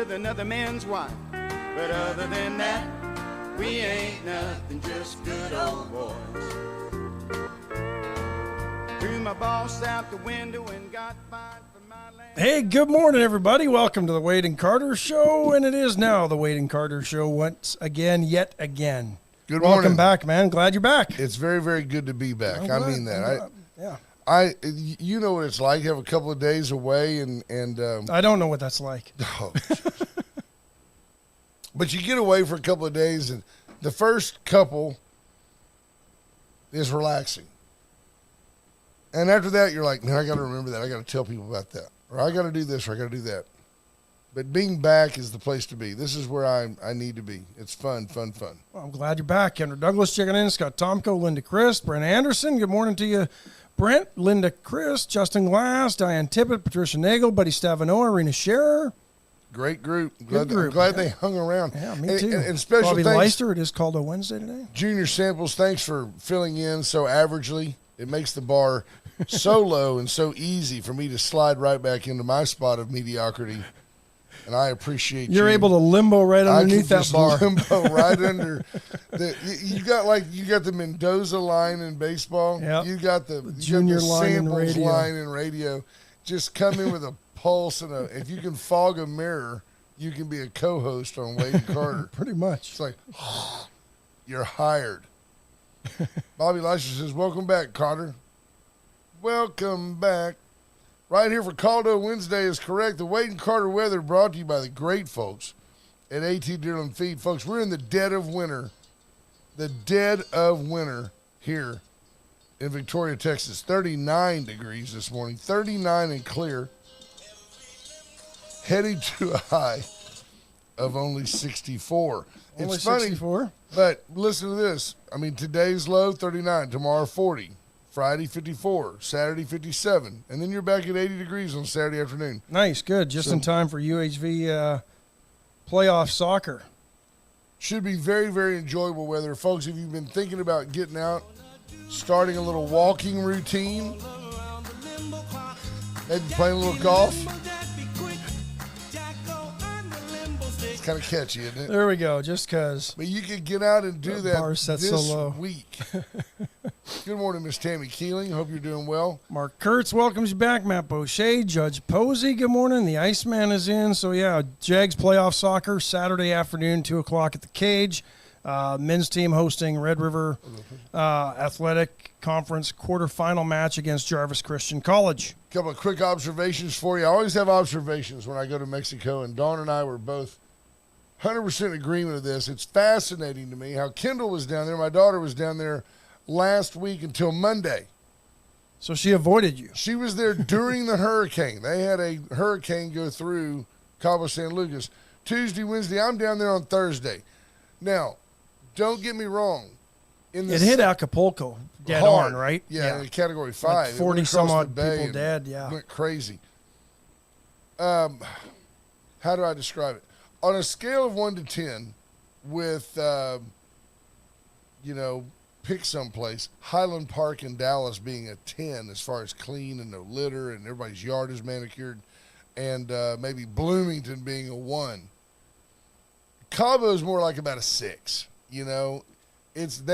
with another man's wife. But other than that, we ain't nothing, just good old boys. Threw my boss out the window and got fined for my land. Hey, good morning, everybody. Welcome to the Wade and Carter Show, and it is now the Wade and Carter Show once again, yet again. Good morning. Welcome back, man. Glad you're back. It's very, very good to be back. I mean that. You know what it's like. Have a couple of days away, and I don't know what that's like. Oh, but you get away for a couple of days, and the first couple is relaxing, and after that, you're like, man, I got to remember that. I got to tell people about that, or I got to do this, or I got to do that. But being back is the place to be. This is where I need to be. It's fun. Well, I'm glad you're back. Kendra Douglas checking in. Scott Tomko, Linda Christ, Brent Anderson. Good morning to you, Brent, Linda Christ, Justin Glass, Diane Tippett, Patricia Nagel, Buddy Stavino, Irina Scherer. Great group. Good group. I'm glad they hung around. Yeah, me too. And special Bobby thanks. Leister, it is called a Wednesday today. Junior Samples, thanks for filling in so averagely. It makes the bar so low and so easy for me to slide right back into my spot of mediocrity. And I appreciate You're able to limbo right underneath that bar. Limbo right under. You got the Mendoza line in baseball. Yep. You got the junior line in Samples radio. line in radio. Just come in with a pulse and if you can fog a mirror, you can be a co-host on Wade and Carter. Pretty much. It's like you're hired. Bobby Leister says, "Welcome back, Carter. Welcome back." Right here for Caldo Wednesday is correct. The Wade and Carter weather brought to you by the great folks at A.T. Dearland Feed. Folks, we're in the dead of winter. The dead of winter here in Victoria, Texas. 39 degrees this morning. 39 and clear. Heading to a high of only 64. Only It's funny, 64? but listen to this. I mean, today's low, 39. Tomorrow, 40. Friday, 54. Saturday, 57. And then you're back at 80 degrees on Saturday afternoon. Nice, good. Just in time for UHV playoff soccer. Should be very, very enjoyable weather. Folks, if you've been thinking about getting out, starting a little walking routine, maybe playing a little golf. It's kind of catchy, isn't it? There we go, just because. But you could get out and do that bar set this so low. week. Good morning, Miss Tammy Keeling. Hope you're doing well. Mark Kurtz welcomes you back. Matt Boucher, Judge Posey, good morning. The Iceman is in. So, yeah, Jags playoff soccer Saturday afternoon, 2 o'clock at the Cage. Men's team hosting Red River Athletic Conference quarterfinal match against Jarvis Christian College. A couple of quick observations for you. I always have observations when I go to Mexico, and Dawn and I were both 100% agreement of this. It's fascinating to me how Kendall was down there. My daughter was down there last week until Monday. So she avoided you. She was there during the hurricane. They had a hurricane go through Cabo San Lucas. Tuesday, Wednesday, I'm down there on Thursday. Now, don't get me wrong. It hit Acapulco dead hard, on, right? Yeah, in Category 5. Like 40-some-odd people dead, yeah. Went crazy. How do I describe it? On a scale of 1 to 10, with, pick someplace, Highland Park in Dallas being a 10 as far as clean and no litter and everybody's yard is manicured, and maybe Bloomington being a 1. Cabo is more like about a 6. They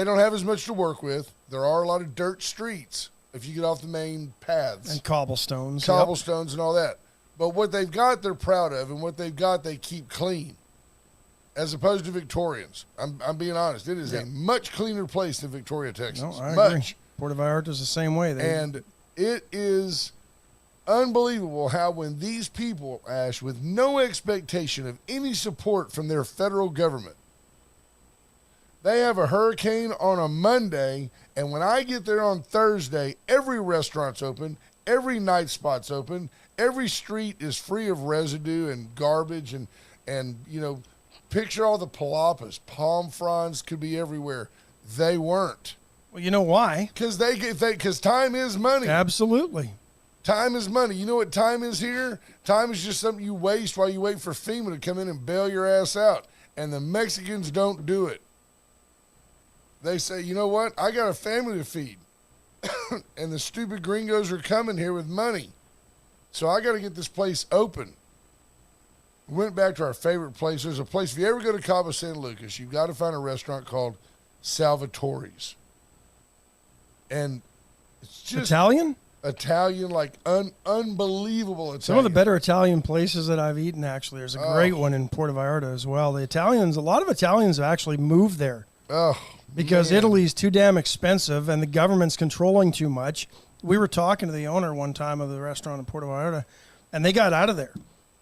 don't have as much to work with. There are a lot of dirt streets if you get off the main paths. And cobblestones. And all that. But what they've got, they're proud of, and what they've got, they keep clean. As opposed to Victorians. I'm being honest. It is a much cleaner place than Victoria, Texas. No, I much. agree. Puerto Vallarta is the same way. And it is unbelievable how when these people, Ash, with no expectation of any support from their federal government, they have a hurricane on a Monday, and when I get there on Thursday, every restaurant's open, every night spot's open, every street is free of residue and garbage, and picture all the palapas, palm fronds could be everywhere. They weren't. Well, you know why? Because time is money. Absolutely. Time is money. You know what time is here? Time is just something you waste while you wait for FEMA to come in and bail your ass out. And the Mexicans don't do it. They say, you know what? I got a family to feed. And the stupid gringos are coming here with money. So I got to get this place open. Went back to our favorite place. There's a place, if you ever go to Cabo San Lucas, you've got to find a restaurant called Salvatore's. And it's just Italian? Italian, like unbelievable Italian. Some of the better Italian places that I've eaten, actually. There's a great one in Puerto Vallarta as well. The Italians, a lot of Italians have actually moved there. Oh, Because man. Italy's too damn expensive and the government's controlling too much. We were talking to the owner one time of the restaurant in Puerto Vallarta, and they got out of there.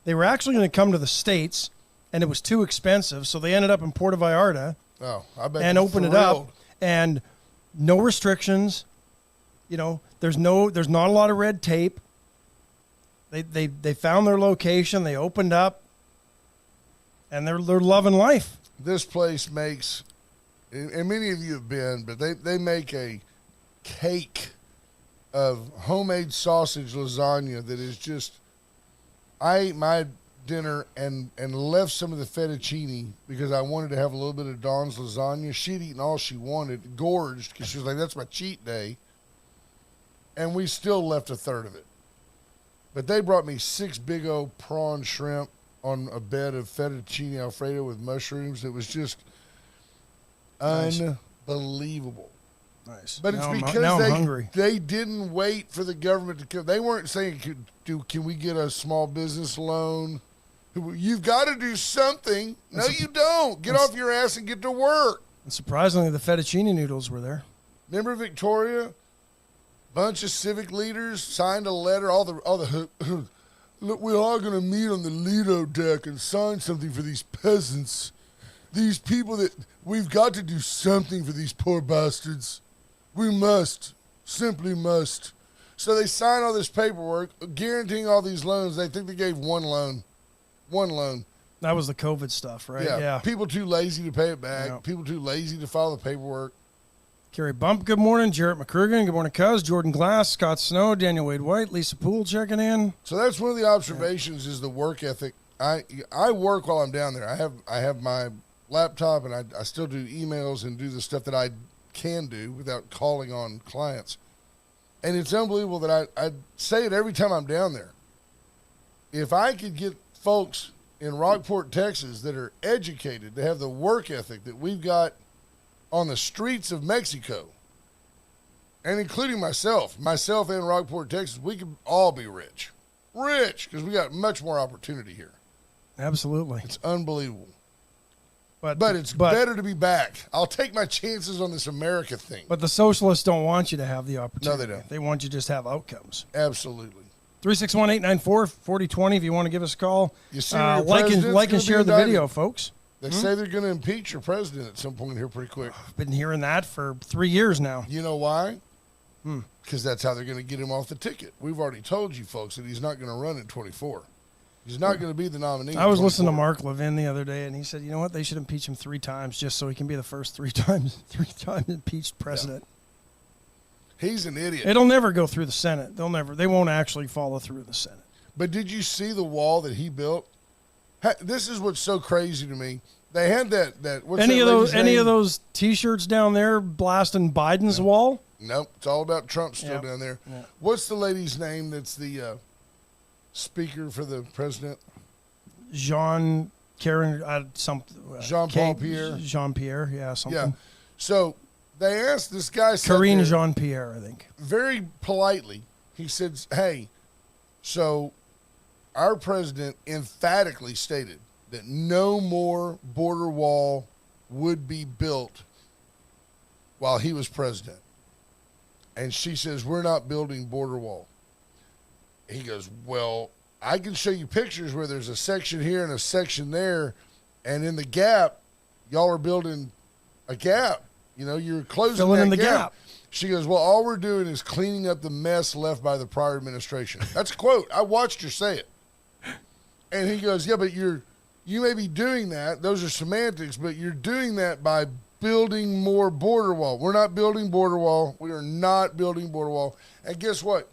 They were actually going to come to the States, and it was too expensive, so they ended up in Puerto Vallarta Oh, I bet and you're opened it thrilled. up, and no restrictions. You know, there's not a lot of red tape. They found their location, they opened up, and they're loving life. This place makes, and many of you have been, but they make a cake of homemade sausage lasagna that is just, I ate my dinner and left some of the fettuccine because I wanted to have a little bit of Dawn's lasagna. She'd eaten all she wanted, gorged, because she was like, that's my cheat day. And we still left a third of it. But they brought me 6 big old prawn shrimp on a bed of fettuccine Alfredo with mushrooms. It was just Nice. unbelievable. Nice. But it's Now I'm because hungry. they didn't wait for the government to come. They weren't saying, can we get a small business loan? You've got to do something. No, you don't. Get off your ass and get to work. And surprisingly, the fettuccine noodles were there. Remember Victoria? Bunch of civic leaders signed a letter. All the look, we're all going to meet on the Lido deck and sign something for these peasants. These people that we've got to do something for these poor bastards. We must, simply must. So they sign all this paperwork guaranteeing all these loans. They think they gave one loan. One loan. That was the COVID stuff, right? Yeah. People too lazy to pay it back. Yeah. People too lazy to file the paperwork. Kerry Bump, good morning. Jarrett McCrugan, good morning, Cuz. Jordan Glass, Scott Snow, Daniel Wade White, Lisa Poole checking in. So that's one of the observations is the work ethic. I work while I'm down there. I have my laptop and I still do emails and do the stuff that I can do without calling on clients. And it's unbelievable that I say it every time I'm down there. If I could get folks in Rockport, Texas that are educated, that have the work ethic that we've got on the streets of Mexico, and including myself and Rockport, Texas, we could all be rich, because we got much more opportunity here. Absolutely. It's unbelievable. But It's better to be back. I'll take my chances on this America thing. But the socialists don't want you to have the opportunity. No, they don't. They want you to just have outcomes. Absolutely. 361-894-4020 if you want to give us a call. You see where your like president's and gonna share be the indicted? video, folks. They say they're going to impeach your president at some point here pretty quick. I've been hearing that for 3 years now. You know why? Because that's how they're going to get him off the ticket. We've already told you folks that he's not going to run in 24. He's not going to be the nominee. I was in listening to 24. Mark Levin the other day, and he said, you know what? They should impeach him 3 times just so he can be the first 3 times impeached president. He's an idiot. It'll never go through the Senate. They won't actually follow through in the Senate. But did you see the wall that he built? This is what's so crazy to me. They had that. What's Any that of those lady's name? T-shirts down there blasting Biden's wall? Nope. It's all about Trump still Yep. down there. Yep. What's the lady's name that's the speaker for the president? Jean Pierre, Jean-Paul Pierre. Jean Pierre, yeah, something. Yeah. So they asked this guy, Karine Jean Pierre, I think. very politely, he said, hey, so our president emphatically stated that no more border wall would be built while he was president. And she says, we're not building border wall. He goes, well, I can show you pictures where there's a section here and a section there, and in the gap, y'all are building a gap. You know, you're closing Filling that in the gap. She goes, well, all we're doing is cleaning up the mess left by the prior administration. That's a quote. I watched her say it. And he goes, yeah, but you may be doing that. Those are semantics, but you're doing that by building more border wall. We're not building border wall. We are not building border wall. And guess what?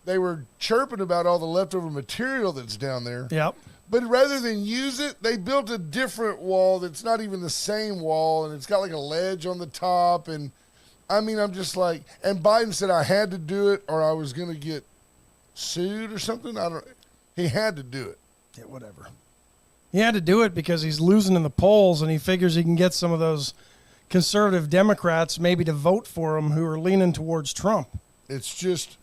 They were chirping about all the leftover material that's down there. Yep. But rather than use it, they built a different wall that's not even the same wall, and it's got like a ledge on the top. And I mean, I'm just like, and Biden said I had to do it or I was going to get sued or something. He had to do it. Yeah, whatever. He had to do it because he's losing in the polls, and he figures he can get some of those conservative Democrats maybe to vote for him who are leaning towards Trump. It's just,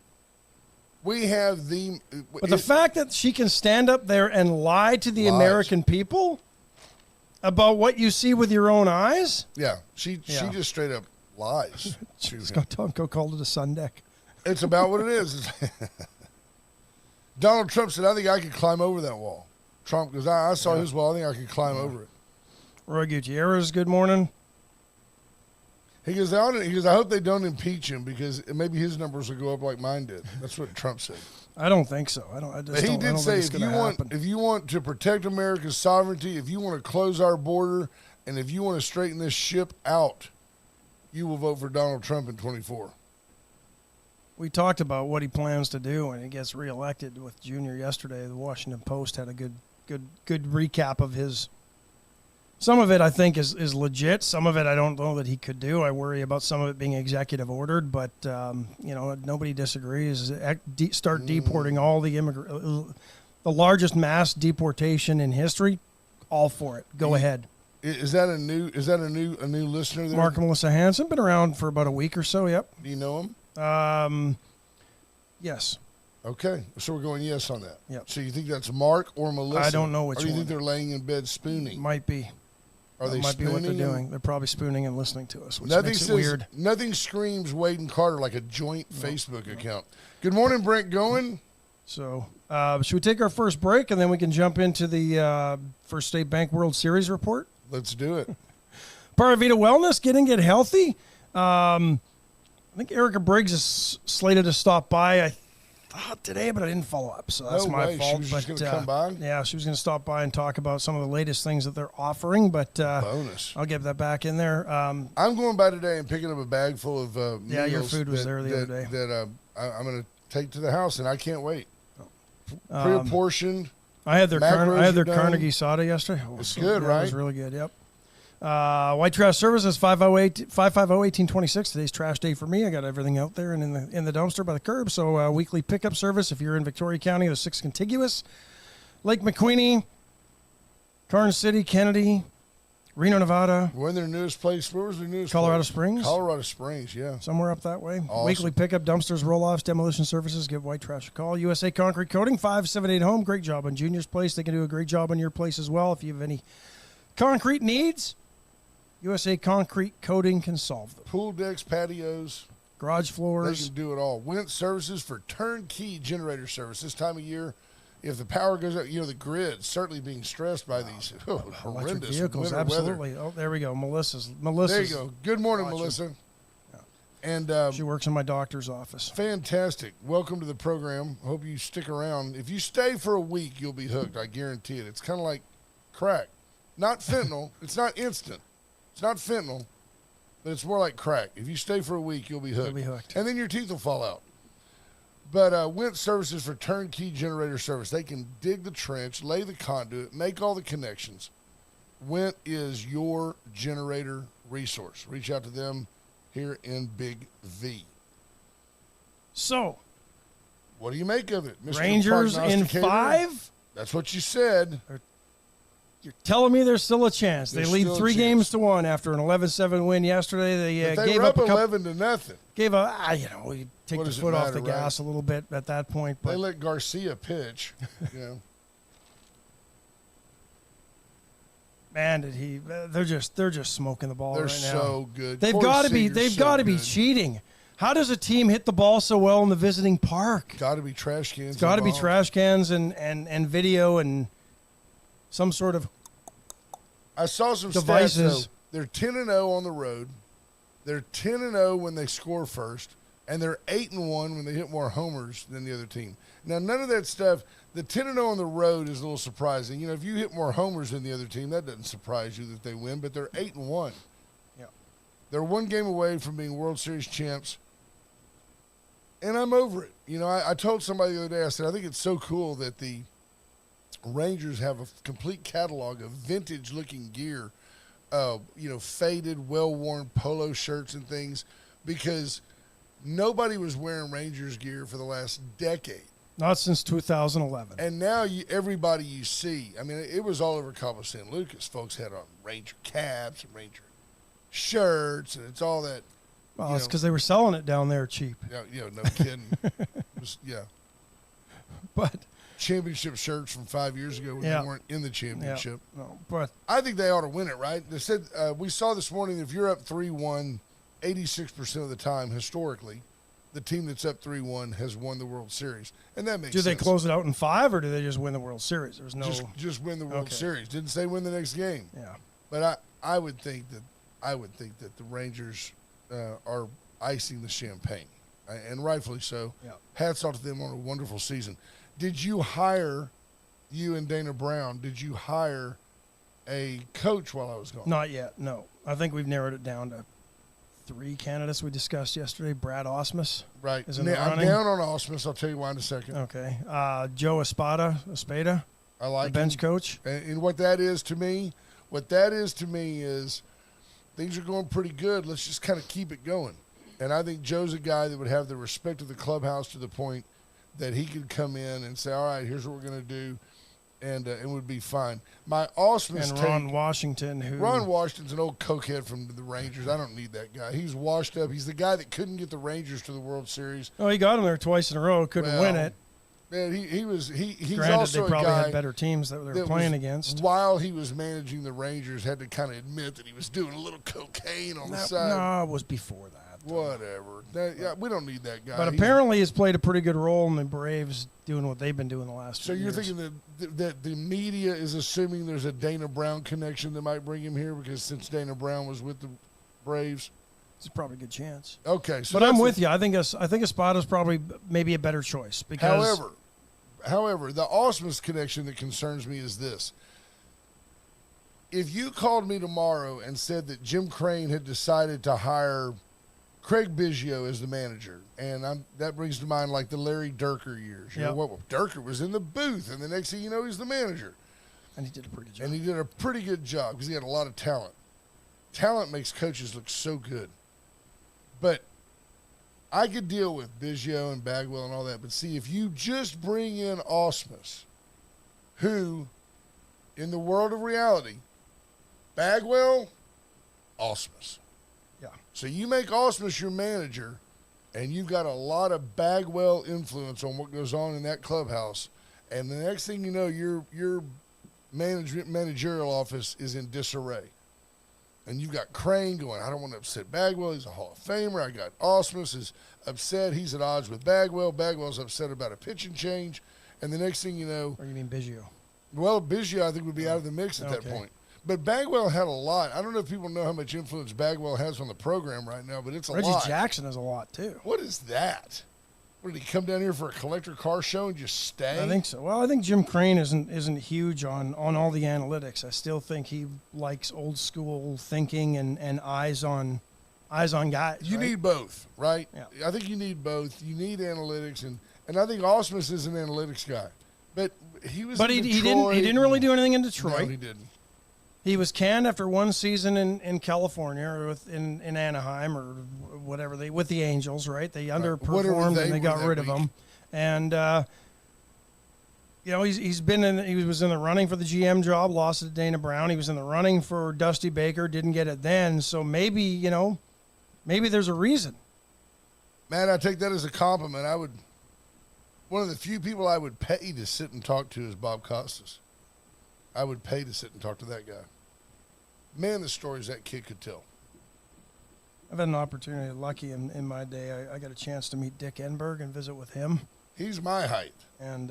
we have the... But the fact that she can stand up there and lie to the American people about what you see with your own eyes? Yeah, she just straight up lies. She's going to go call it a sun deck. It's about what it is. Donald Trump said, I think I could climb over that wall. Trump goes, I saw his wall. I think I could climb over it. Roy Gutierrez, good morning. He goes, I hope they don't impeach him because maybe his numbers will go up like mine did. That's what Trump said. I don't think so. He did say if you want to protect America's sovereignty, if you want to close our border, and if you want to straighten this ship out, you will vote for Donald Trump in 24. We talked about what he plans to do when he gets reelected with Junior yesterday. The Washington Post had a good recap of his. Some of it I think is legit. Some of it I don't know that he could do. I worry about some of it being executive ordered, but nobody disagrees. Start deporting all the the largest mass deportation in history. All for it. Go ahead. Is that a new listener there? Mark and Melissa Hansen, been around for about a week or so. Yep. Do you know him? Yes. Okay, so we're going yes on that. Yep. So you think that's Mark or Melissa? I don't know which one. Or you one. think they're laying in bed spooning? Might be. Are they might spooning? Be what they're doing. They're probably spooning and listening to us, which nothing makes it says, weird. Nothing screams Wade and Carter like a joint Facebook account. Good morning, Brent. Going. So, should we take our first break and then we can jump into the First State Bank World Series report? Let's do it. Paravita Wellness, get healthy. I think Erica Briggs is slated to stop by. I thought today, but I didn't follow up, so that's my fault. She was just going to come by? Yeah, she was going to stop by and talk about some of the latest things that they're offering, but bonus. I'll get that back in there. I'm going by today and picking up a bag full of meals. Your food was there the other day. That I'm going to take to the house, and I can't wait. Pre-apportioned. I had their Carnegie soda yesterday. It's good, right? It was really good, yep. White Trash Services, 550-1826. Today's trash day for me. I got everything out there and in the dumpster by the curb. So weekly pickup service if you're in Victoria County, the 6 contiguous. Lake McQueenie, Carn City, Kennedy, Reno, Nevada. When their newest place, where was their newest Colorado place? Springs. Colorado Springs, yeah. Somewhere up that way. Awesome. Weekly pickup, dumpsters, roll-offs, demolition services. Give White Trash a call. USA Concrete Coating, 578 Home. Great job on Junior's place. They can do a great job on your place as well. If you have any concrete needs, USA Concrete Coating can solve them. Pool decks, patios. Garage floors. They can do it all. Went Services for turnkey generator service. This time of year, if the power goes out, the grid's certainly being stressed by these horrendous vehicles. winter Absolutely. weather. Oh, there we go. Melissa's. There you go. Good morning, watching. Melissa. Yeah. And she works in my doctor's office. Fantastic. Welcome to the program. Hope you stick around. If you stay for a week, you'll be hooked. I guarantee it. It's kind of like crack. Not fentanyl. It's not instant. It's not fentanyl, but it's more like crack. If you stay for a week, you'll be hooked. You'll be hooked. And then your teeth will fall out. But Went Services for turnkey generator service. They can dig the trench, lay the conduit, make all the connections. Went is your generator resource. Reach out to them here in Big V. So, what do you make of it, Mr. Rangers in Prognosticator? 5? That's what you said. You're telling me there's still a chance. There's they lead still a 3 chance. games to 1 after an 11-7 win yesterday. They gave were up up a 11-0. Gave a, you take What the does it foot off matter, the gas a little bit at that point. But They let Garcia pitch. Man, did he? They're just smoking the ball They're right now. so good. They've Corey got to be. Seager's They've so got to be good. cheating. How does a team hit the ball so well in the visiting park? Got to be trash cans. It's got to be involved. trash cans and video and some sort of I saw some devices. stats, though. They're 10-0 on the road. They're 10-0 when they score first, and they're 8-1 when they hit more homers than the other team. Now, none of that stuff. The 10-0 on the road is a little surprising. If you hit more homers than the other team, that doesn't surprise you that they win. But they're 8-1. Yeah, they're 1 game away from being World Series champs. And I'm over it. I told somebody the other day, I said, I think it's so cool that the Rangers have a complete catalog of vintage-looking gear, faded, well-worn polo shirts and things, because nobody was wearing Rangers gear for the last decade. Not since 2011. And now everybody you see, I mean, it was all over Cabo San Lucas. Folks had on Ranger caps and Ranger shirts, and it's all that. Well, it's because they were selling it down there cheap. Yeah, no kidding. Yeah. But championship shirts from 5 years ago when they weren't in the championship. Yeah, no, but I think they ought to win it, right? They said we saw this morning if you're up 3-1, 86% of the time historically, the team that's up 3-1 has won the World Series, and that makes sense. Do they close it out in 5, or do they just win the World Series? There's no just win the World Series. Didn't say win the next game. Yeah, but I would think that the Rangers are icing the champagne, and rightfully so. Yeah. Hats off to them on a wonderful season. Did you hire, you and Dana Brown? Did you hire a coach while I was gone? Not yet. No, I think we've narrowed it down to 3 candidates we discussed yesterday. Brad Osmus, right? is in the I'm running. down on Osmus. I'll tell you why in a second. Okay, Joe Espada, I like the bench him. coach. And what that is to me is things are going pretty good. Let's just kind of keep it going. And I think Joe's a guy that would have the respect of the clubhouse to the point that he could come in and say, all right, here's what we're going to do, and it would be fine. My Osmus And Ron Washington, Ron Washington's an old cokehead from the Rangers. I don't need that guy. He's washed up. He's the guy that couldn't get the Rangers to the World Series. Oh, he got them there twice in a row. Couldn't win it. Man, he's Granted, also they probably a guy had better teams that they were playing against. While he was managing the Rangers, had to kind of admit that he was doing a little cocaine on the side. No, it was before that. Whatever. We don't need that guy. But apparently he's played a pretty good role in the Braves doing what they've been doing the last few years. So you're thinking that the media is assuming there's a Dana Brown connection that might bring him here because since Dana Brown was with the Braves? It's probably a good chance. Okay. So but I'm with you. I think Espada's probably maybe a better choice. Because However, the Osmus connection that concerns me is this. If you called me tomorrow and said that Jim Crane had decided to hire Craig Biggio as the manager, and that brings to mind like the Larry Dierker years. You know what? Dierker was in the booth, and the next thing you know, he's the manager. And he did a pretty good job. And he did a pretty good job because he had a lot of talent. Talent makes coaches look so good. But I could deal with Biggio and Bagwell and all that. But see, if you just bring in Osmus, who, in the world of reality, Bagwell, Osmus. Yeah. So you make Osmus your manager, and you've got a lot of Bagwell influence on what goes on in that clubhouse. And the next thing you know, your managerial office is in disarray. And you've got Crane going, I don't want to upset Bagwell. He's a Hall of Famer. I got Osmus is upset. He's at odds with Bagwell. Bagwell's upset about a pitching change. And the next thing you know. Or you mean Biggio? Well, Biggio, I think, would be out of the mix at that point. But Bagwell had a lot. I don't know if people know how much influence Bagwell has on the program right now, but it's a lot. Reggie Jackson has a lot, too. What is that? What, did he come down here for a collector car show and just stay? I think so. Well, I think Jim Crane isn't huge on all the analytics. I still think he likes old school thinking and eyes on guys. You need both, right? Yeah. I think you need both. You need analytics, and I think Osmus is an analytics guy. But he was But in he Detroit. didn't really do anything in Detroit. No, he didn't. He was canned after one season in California or in Anaheim or whatever with the Angels, right? They underperformed and they got rid of him. And he was in the running for the GM job, lost it to Dana Brown. He was in the running for Dusty Baker, didn't get it then. So maybe there's a reason. Man, I take that as a compliment. One of the few people I would pay to sit and talk to is Bob Costas. I would pay to sit and talk to that guy. Man, the stories that kid could tell. I've had an opportunity, lucky in my day. I got a chance to meet Dick Enberg and visit with him. He's my height. And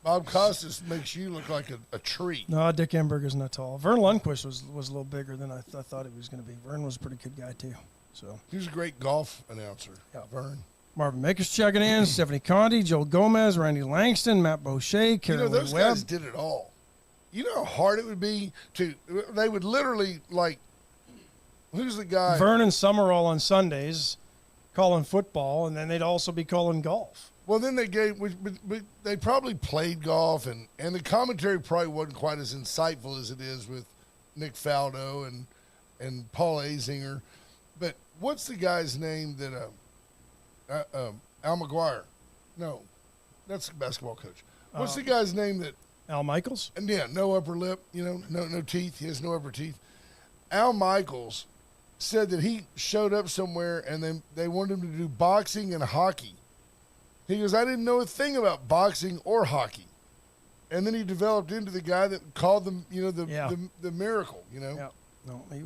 Bob Costas makes you look like a tree. No, Dick Enberg isn't that tall. Vern Lundquist was a little bigger than I thought he was going to be. Vern was a pretty good guy, too. So he was a great golf announcer, Vern. Marvin Maker's checking in, Stephanie Conti, Joel Gomez, Randy Langston, Matt Boucher, Carolyn Webb. Those guys did it all. You know how hard it would be they would literally, like, who's the guy? Vern and Summerall on Sundays calling football, and then they'd also be calling golf. Well, then they probably played golf, and the commentary probably wasn't quite as insightful as it is with Nick Faldo and Paul Azinger. But what's the guy's name that Al McGuire? No. That's a basketball coach. What's the guy's name that? Al Michaels? And yeah, no upper lip. No teeth. He has no upper teeth. Al Michaels said that he showed up somewhere and then they wanted him to do boxing and hockey. He goes, I didn't know a thing about boxing or hockey. And then he developed into the guy that called them, the miracle, Yeah. No, he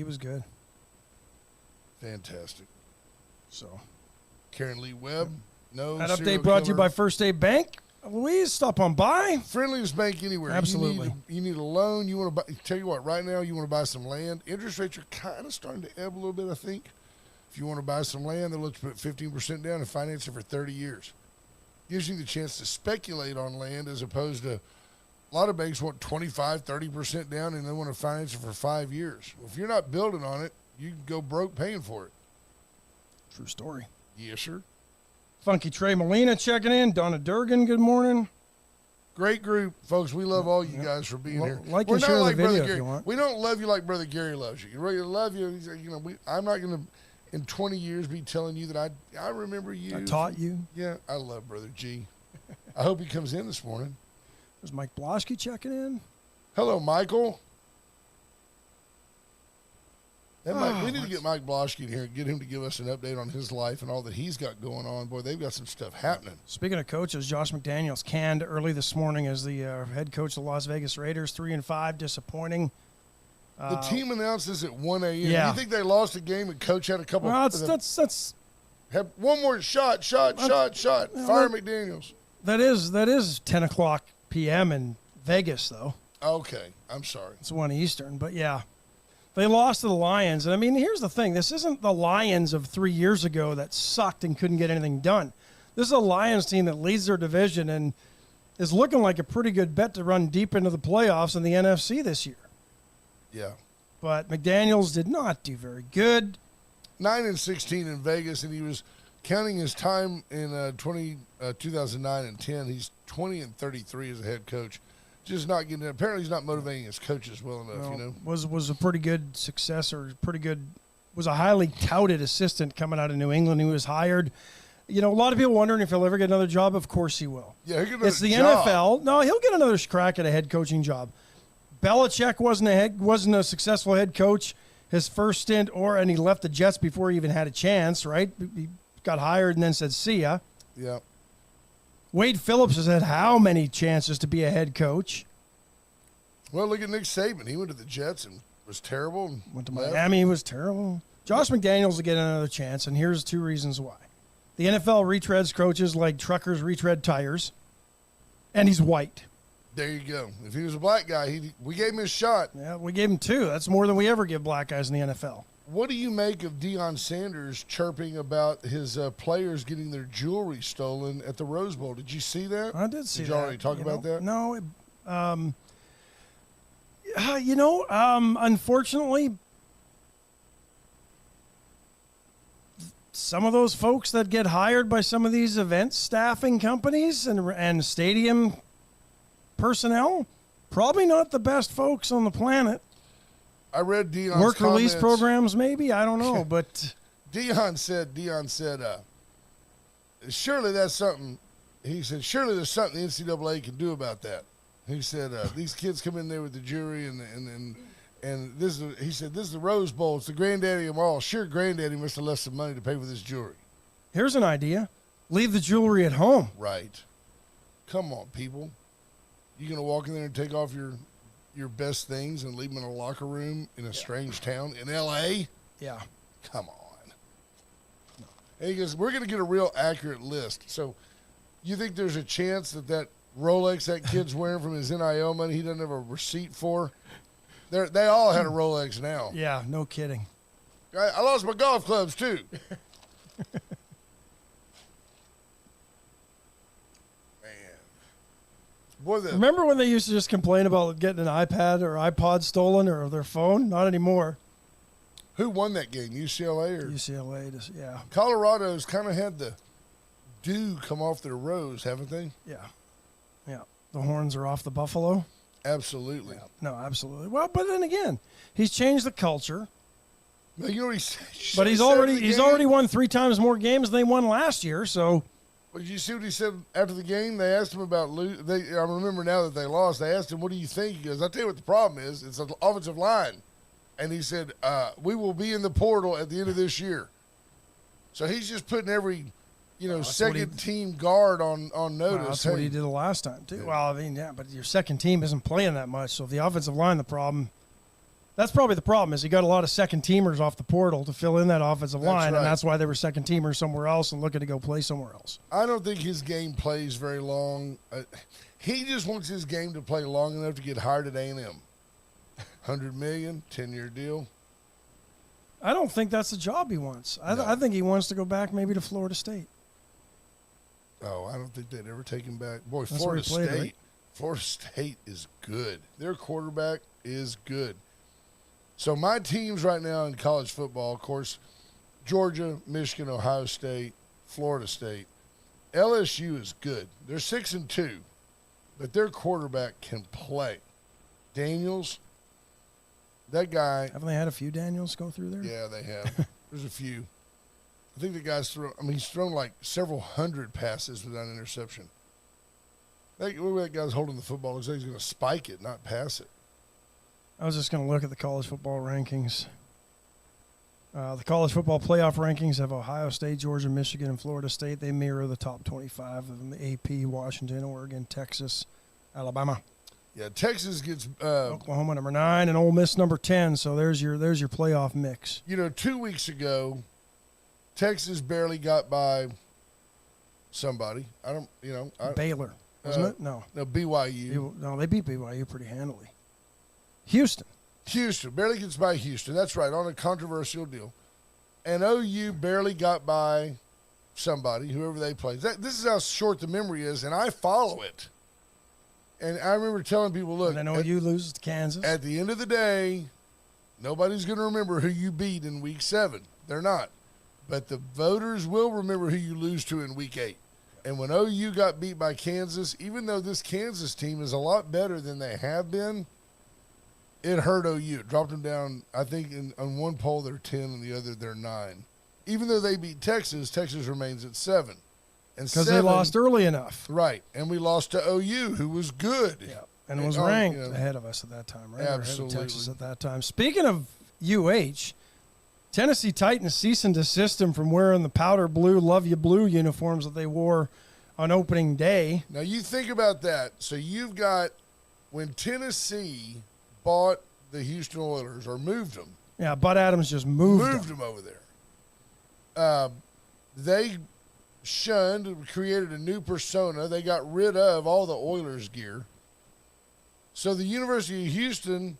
was good. Fantastic. So, Karen Lee Webb, no. That serial update brought to you killer. by First State Bank. Louise, stop on by. Friendliest bank anywhere. Absolutely. You need a loan. You want to buy. Tell you what, right now you want to buy some land. Interest rates are kind of starting to ebb a little bit, I think. If you want to buy some land, they'll look to put 15% down and finance it for 30 years. Gives you the chance to speculate on land as opposed to a lot of banks want 25, 30% down and they want to finance it for 5 years. Well, if you're not building on it, you can go broke paying for it. True story. Yes, sir. Funky Trey Molina checking in. Donna Durgan, good morning. Great group, folks. We love all you guys for being here. Like We're and not share like the Brother video if Gary. you want. We don't love you like Brother Gary loves you. We love you. I'm not going to, in 20 years, be telling you that I remember you. I taught you. Yeah, I love Brother G. I hope he comes in this morning. There's Mike Bloschke checking in. Hello, Michael. We need to get Mike Bloschke in here and get him to give us an update on his life and all that he's got going on. Boy, they've got some stuff happening. Speaking of coaches, Josh McDaniels canned early this morning as the head coach of the Las Vegas Raiders. 3-5, disappointing. The team announced this at 1 a.m. Yeah. You think they lost a game and coach had a couple? Well, that's Have one more shot. Fire McDaniels. that is 10 o'clock p.m. in Vegas though. Okay, I'm sorry. It's 1 Eastern, but yeah. They lost to the Lions. And, I mean, here's the thing. This isn't the Lions of 3 years ago that sucked and couldn't get anything done. This is a Lions team that leads their division and is looking like a pretty good bet to run deep into the playoffs in the NFC this year. Yeah. But McDaniels did not do very good. 9-16 in Vegas, and he was counting his time in 2009 and 10. He's 20-33 as a head coach. Just not getting it. Apparently he's not motivating his coaches well enough, Was a pretty good success or was a highly touted assistant coming out of New England who was hired. A lot of people wondering if he'll ever get another job. Of course he will. Yeah, he'll get another It's the job. NFL. No, he'll get another crack at a head coaching job. Belichick wasn't a successful head coach his first stint, and he left the Jets before he even had a chance, right? He got hired and then said, see ya. Yeah. Wade Phillips has had how many chances to be a head coach? Well, look at Nick Saban. He went to the Jets and was terrible. And Went to left. Miami, was terrible. Josh McDaniels will get another chance, and here's 2 reasons why. The NFL retreads coaches like truckers retread tires, and he's white. There you go. If he was a black guy, we gave him his shot. Yeah, we gave him 2. That's more than we ever give black guys in the NFL. What do you make of Deion Sanders chirping about his players getting their jewelry stolen at the Rose Bowl? Did you see that? I did see that. Did you already talk about that? No. Unfortunately, some of those folks that get hired by some of these event staffing companies and stadium personnel, probably not the best folks on the planet. I read Deion's Work release comments. programs, maybe, I don't know, but Deion said, surely that's something. He said, surely there's something the NCAA can do about that. He said, these kids come in there with the jury and this is. He said, this is the Rose Bowl. It's the granddaddy of them all. Sure, granddaddy must have left some money to pay for this jewelry. here's an idea: leave the jewelry at home. Right. Come on, people. You gonna walk in there and take off your best things and leave them in a locker room in a strange town in L.A.? Yeah. Come on. And he goes, we're going to get a real accurate list. So you think there's a chance that Rolex that kid's wearing from his NIL money he doesn't have a receipt for? They all had a Rolex now. Yeah, no kidding. I lost my golf clubs, too. Boy, Remember when they used to just complain about getting an iPad or iPod stolen or their phone? Not anymore. who won that game, UCLA or UCLA? Yeah. Colorado's kind of had the dew come off their rose, haven't they? Yeah. Yeah. The horns are off the buffalo. Absolutely. Yeah. No, absolutely. Well, but then again, he's changed the culture. Well, you know, But he's already won 3 times more games than they won last year. So Well, did you see what he said after the game? They asked him about I remember now that they lost. They asked him, "What do you think?" He goes, "I'll tell you what the problem is. It's an offensive line." And he said, "We will be in the portal at the end of this year." So he's just putting every, second team guard on notice. That's what he did the last time too. Yeah. Well, I mean, yeah, but your second team isn't playing that much. So if the offensive line, the problem. That's probably the problem is he got a lot of second teamers off the portal to fill in that offensive line, and that's why they were second teamers somewhere else and looking to go play somewhere else. I don't think his game plays very long. He just wants his game to play long enough to get hired at A&M. $100 million, 10-year deal. I don't think that's the job he wants. I think he wants to go back maybe to Florida State. Oh, I don't think they'd ever take him back. Boy, that's Florida played, State. right? Florida State is good. Their quarterback is good. So my teams right now in college football, of course, Georgia, Michigan, Ohio State, Florida State. LSU is good. They're 6-2, but their quarterback can play. Daniels, that guy. Haven't they had a few Daniels go through there? Yeah, they have. There's a few. I think the guy's he's thrown like several hundred passes without an interception. That guy's holding the football. Looks like he's going to spike it, not pass it. I was just going to look at the college football rankings. The college football playoff rankings have Ohio State, Georgia, Michigan, and Florida State. They mirror the top 25 of them, the AP, Washington, Oregon, Texas, Alabama. Yeah, Texas gets Oklahoma number 9 and Ole Miss number 10. So there's your playoff mix. 2 weeks ago, Texas barely got by somebody. Baylor, wasn't it? No, BYU. No, they beat BYU pretty handily. Houston barely gets by Houston. That's right, on a controversial deal. And OU barely got by somebody, whoever they play. This is how short the memory is, and I follow it. And I remember telling people, look. And then OU loses to Kansas. At the end of the day, nobody's going to remember who you beat in Week 7. They're not. But the voters will remember who you lose to in Week 8. And when OU got beat by Kansas, even though this Kansas team is a lot better than they have been, it hurt OU. It dropped them down, I think, on one poll they're 10 and the other they're 9. Even though they beat Texas, Texas remains at 7. Because they lost early enough. Right. And we lost to OU, who was good. Yeah. And was ranked ahead of us at that time, right? Absolutely. Ahead of Texas at that time. Speaking of UH, Tennessee Titans cease and desist them from wearing the powder blue, love you blue uniforms that they wore on opening day. Now, you think about that. So you've got when Tennessee bought the Houston Oilers or moved them. Yeah, Bud Adams just moved them over there. They shunned, created a new persona. They got rid of all the Oilers gear. So the University of Houston,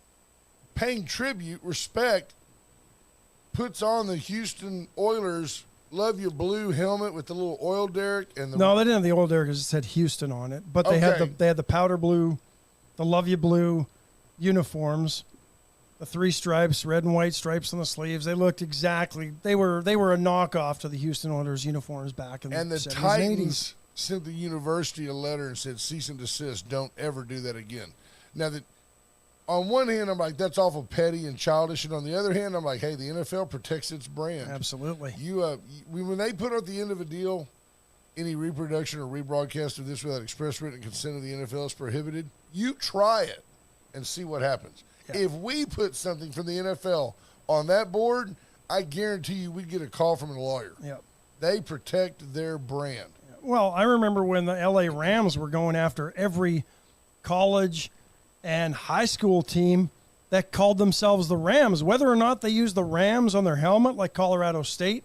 paying tribute, respect, puts on the Houston Oilers Love You Blue helmet with the little oil derrick and the. No, they didn't have the oil derrick because it said Houston on it, but they had the powder blue, the Love You Blue uniforms, the 3 stripes, red and white stripes on the sleeves. They looked exactly. They were a knockoff to the Houston Oilers uniforms back in the 70s and 80s. Titans sent the university a letter and said, cease and desist. Don't ever do that again. Now, on one hand, I'm like, that's awful petty and childish. And on the other hand, I'm like, hey, the NFL protects its brand. Absolutely. When they put at the end of a deal, any reproduction or rebroadcast of this without express written consent of the NFL is prohibited, you try it and see what happens. Yeah. If we put something from the NFL on that board, I guarantee you we'd get a call from a lawyer. Yep. They protect their brand. Well, I remember when the LA Rams were going after every college and high school team that called themselves the Rams, whether or not they use the Rams on their helmet like Colorado State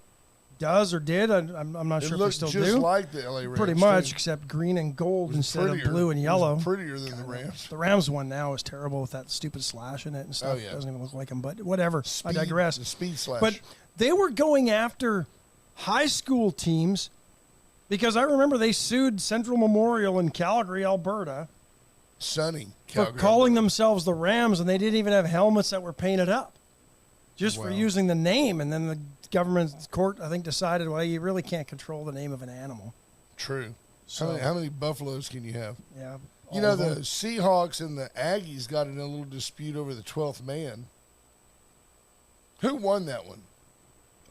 does or did. I'm not sure if they still do. It looks just like the LA Rams. Pretty much, except green and gold instead of blue and yellow. It was prettier than the Rams. The Rams one now is terrible with that stupid slash in it and stuff. Oh, yeah. It doesn't even look like them, but whatever. I digress. The speed slash. But they were going after high school teams because I remember they sued Central Memorial in Calgary, Alberta, for calling themselves the Rams, and they didn't even have helmets that were painted up just for using the name. And then the government court, I think, decided, well, you really can't control the name of an animal. True. So, how many buffaloes can you have? Yeah. The Seahawks and the Aggies got in a little dispute over the 12th man. Who won that one?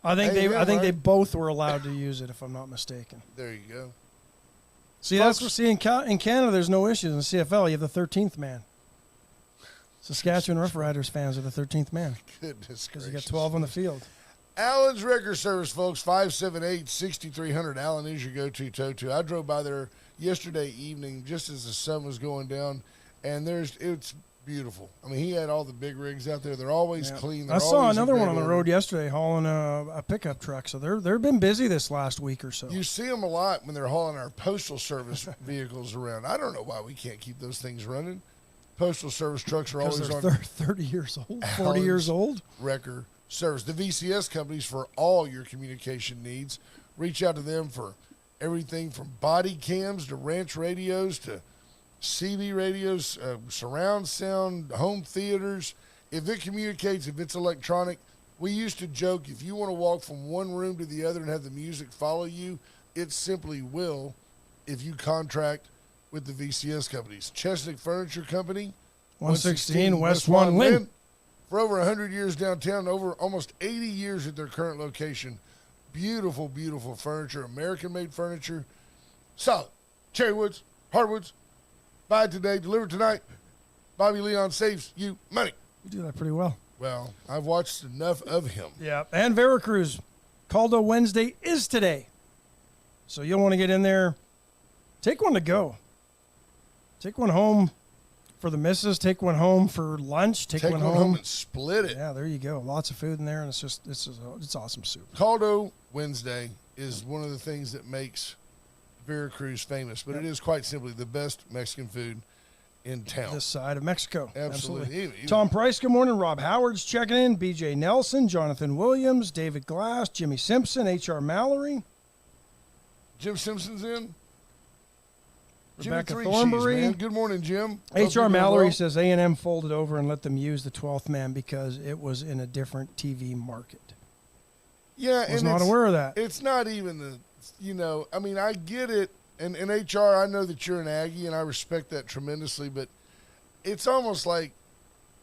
I think they both were allowed to use it, if I'm not mistaken. There you go. See, that's what in Canada. There's no issues in the CFL. You have the 13th man. Saskatchewan Rough Riders fans are the 13th man. Goodness Because gracious. you got 12 on the field. Allen's Wrecker Service, folks, 578-6300. Allen is your go-to tow-to. I drove by there yesterday evening just as the sun was going down, and it's beautiful. I mean, he had all the big rigs out there. They're always clean. I saw another one on the road yesterday hauling a pickup truck, so they've been busy this last week or so. You see them a lot when they're hauling our Postal Service vehicles around. I don't know why we can't keep those things running. Postal Service trucks are always on 30 years old, 40 years old. Wrecker Service. The VCS companies for all your communication needs. Reach out to them for everything from body cams to ranch radios to CB radios, surround sound, home theaters. If it communicates, if it's electronic, we used to joke, if you want to walk from one room to the other and have the music follow you, it simply will if you contract with the VCS companies. Chestnut Furniture Company, 116 West 1 Lynn. For over 100 years downtown, over almost 80 years at their current location. Beautiful, beautiful furniture, American-made furniture. Solid. Cherry woods, hardwoods. Buy today, deliver tonight. Bobby Leon saves you money. You do that pretty well. Well, I've watched enough of him. Yeah, and Veracruz. Caldo Wednesday is today. So you'll want to get in there. Take one to go. Take one home for the missus. Take one home for lunch. Take one home and split it. Yeah, there you go. Lots of food in there, and it's awesome soup. Caldo Wednesday is one of the things that makes Veracruz famous, but it is quite simply the best Mexican food in town. This side of Mexico. Absolutely. Even Tom Price, good morning. Rob Howard's checking in. BJ Nelson, Jonathan Williams, David Glass, Jimmy Simpson, H.R. Mallory. Jim Simpson's in. Rebecca Jimmy Thornbury. Man. Good morning, Jim. H.R. Mallory says A&M folded over and let them use the 12th man because it was in a different TV market. Yeah, I was not aware of that. It's not even the, I mean, I get it. And HR, I know that you're an Aggie, and I respect that tremendously, but it's almost like,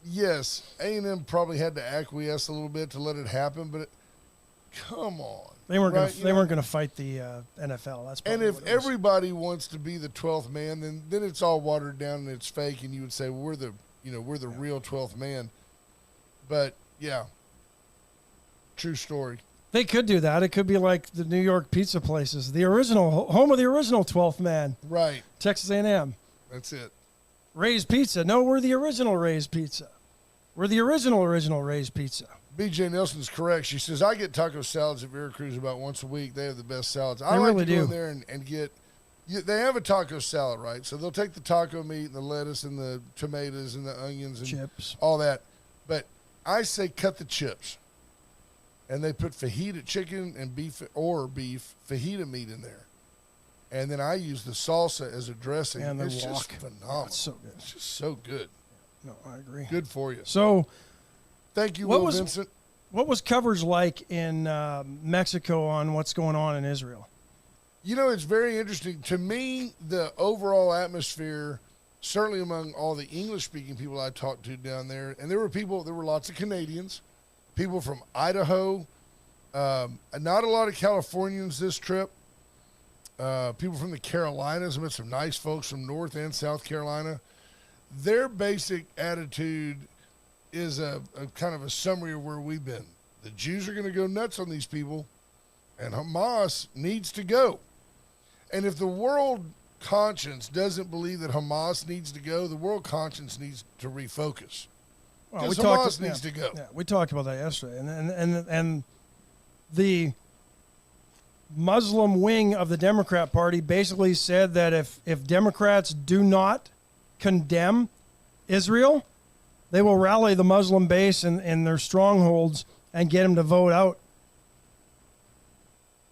yes, A&M probably had to acquiesce a little bit to let it happen, but come on. They weren't going to fight the NFL. That's and if everybody wants to be the 12th man, then it's all watered down and it's fake, and you would say, well, we're the real 12th man. But yeah, true story. They could do that. It could be like the New York pizza places, the original home of the original 12th man. Right. Texas A&M. That's it. Ray's Pizza. No, we're the original Ray's Pizza. We're the original Ray's Pizza. BJ Nelson's correct. She says, I get taco salads at Veracruz about once a week. They have the best salads. I like to go in there and get – they have a taco salad, right? So they'll take the taco meat and the lettuce and the tomatoes and the onions and chips, all that. But I say cut the chips. And they put fajita chicken and beef fajita meat in there. And then I use the salsa as a dressing. And it's just phenomenal. It's so good. It's just so good. No, I agree. Good for you. So – thank you, Will Vincent. What was coverage like in Mexico on what's going on in Israel? It's very interesting. To me, the overall atmosphere, certainly among all the English-speaking people I talked to down there, and there were lots of Canadians, people from Idaho, not a lot of Californians this trip, people from the Carolinas. I met some nice folks from North and South Carolina. Their basic attitude is a kind of a summary of where we've been. The Jews are going to go nuts on these people, and Hamas needs to go. And if the world conscience doesn't believe that Hamas needs to go, the world conscience needs to refocus. Well, Hamas needs to go. Yeah, we talked about that yesterday, and the Muslim wing of the Democrat Party basically said that if Democrats do not condemn Israel, they will rally the Muslim base in their strongholds and get them to vote out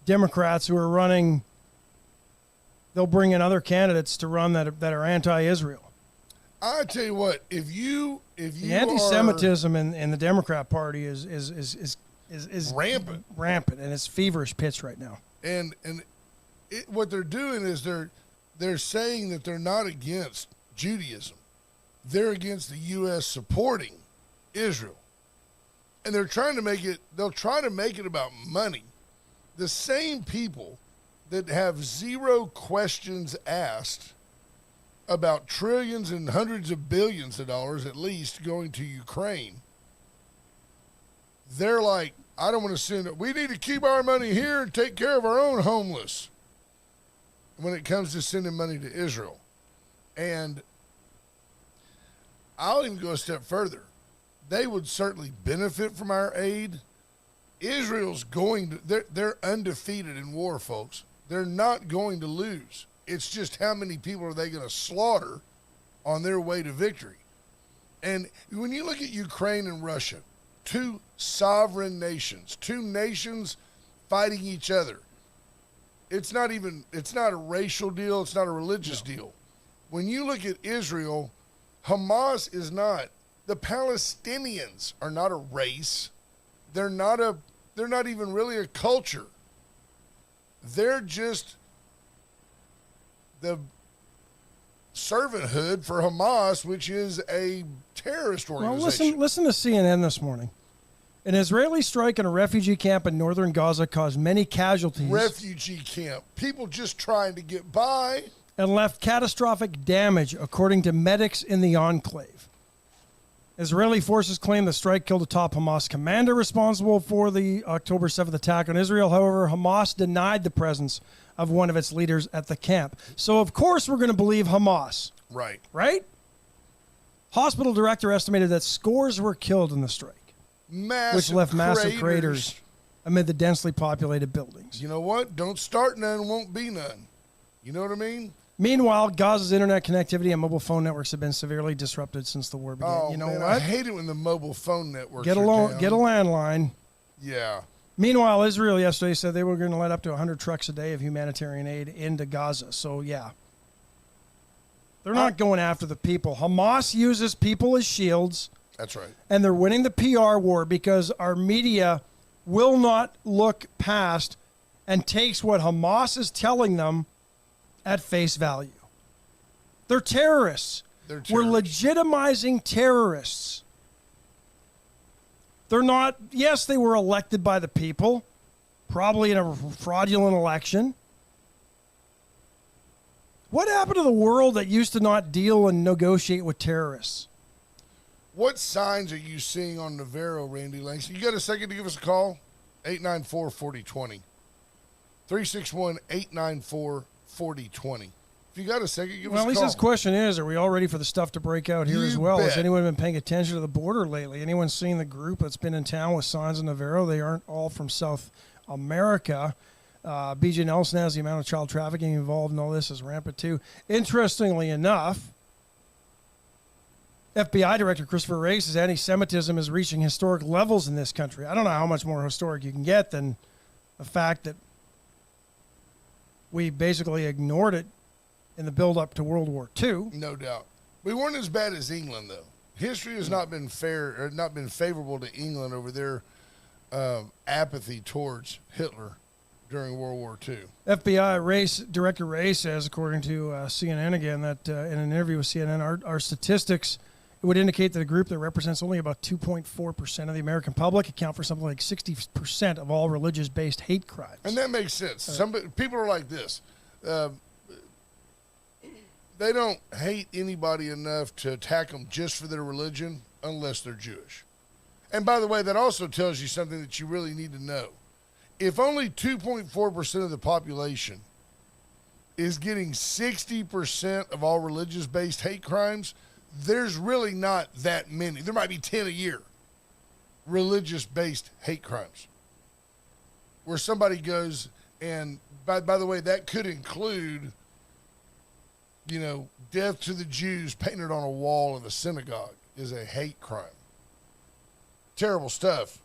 Democrats who are running. They'll bring in other candidates to run that are anti-Israel. I tell you what, if the anti-Semitism in the Democrat Party is rampant, and it's feverish pitch right now. And what they're doing is they're saying that they're not against Judaism. They're against the U.S. supporting Israel. And they'll try to make it about money. The same people that have zero questions asked about trillions and hundreds of billions of dollars at least going to Ukraine. They're like, I don't want to send it. We need to keep our money here and take care of our own homeless when it comes to sending money to Israel. And I'll even go a step further. They would certainly benefit from our aid. Israel's going to, they're undefeated in war, folks. They're not going to lose. It's just how many people are they going to slaughter on their way to victory. And when you look at Ukraine and Russia, two sovereign nations, two nations fighting each other, it's not a racial deal, it's not a religious deal. When you look at Israel, Hamas is not, the Palestinians are not a race. They're not even really a culture. They're just the servanthood for Hamas, which is a terrorist organization. Well, listen to CNN this morning. An Israeli strike in a refugee camp in northern Gaza caused many casualties. Refugee camp. People just trying to get by. And left catastrophic damage, according to medics in the enclave. Israeli forces claim the strike killed a top Hamas commander responsible for the October 7th attack on Israel. However, Hamas denied the presence of one of its leaders at the camp. So, of course, we're going to believe Hamas. Right. Right? Hospital director estimated that scores were killed in the strike, which left massive craters amid the densely populated buildings. You know what? Don't start none, won't be none. You know what I mean? Meanwhile, Gaza's internet connectivity and mobile phone networks have been severely disrupted since the war began. Oh, you know man, what? I hate it when the mobile phone networks Get a landline. Yeah. Meanwhile, Israel yesterday said they were going to let up to 100 trucks a day of humanitarian aid into Gaza. So, yeah. They're not going after the people. Hamas uses people as shields. That's right. And they're winning the PR war because our media will not look past and takes what Hamas is telling them at face value. They're terrorists. We're legitimizing terrorists. They're not, yes, they were elected by the people, probably in a fraudulent election. What happened to the world that used to not deal and negotiate with terrorists? What signs are you seeing on Navarro, Randy Langston? You got a second to give us a call? 894-4020. 361-894-4020. If you got a second, give us a call. Well, at least his question is, are we all ready for the stuff to break out here as well? Has anyone been paying attention to the border lately? Anyone seen the group that's been in town with signs in Navarro? They aren't all from South America. BJ Nelson has the amount of child trafficking involved in all this is rampant too. Interestingly enough, FBI Director Christopher Wray says anti-Semitism is reaching historic levels in this country. I don't know how much more historic you can get than the fact that we basically ignored it in the build-up to World War II. No doubt. We weren't as bad as England, though. History has not been fair, or not been favorable to England over their apathy towards Hitler during World War II. FBI Director Wray says, according to CNN again, that in an interview with CNN, our statistics would indicate that a group that represents only about 2.4% of the American public account for something like 60% of all religious-based hate crimes. And that makes sense. Some people are like this. They don't hate anybody enough to attack them just for their religion unless they're Jewish. And by the way, that also tells you something that you really need to know. If only 2.4% of the population is getting 60% of all religious-based hate crimes, there's really not that many. There might be 10 a year religious-based hate crimes where somebody goes and, by the way, that could include, death to the Jews painted on a wall of a synagogue is a hate crime. Terrible stuff.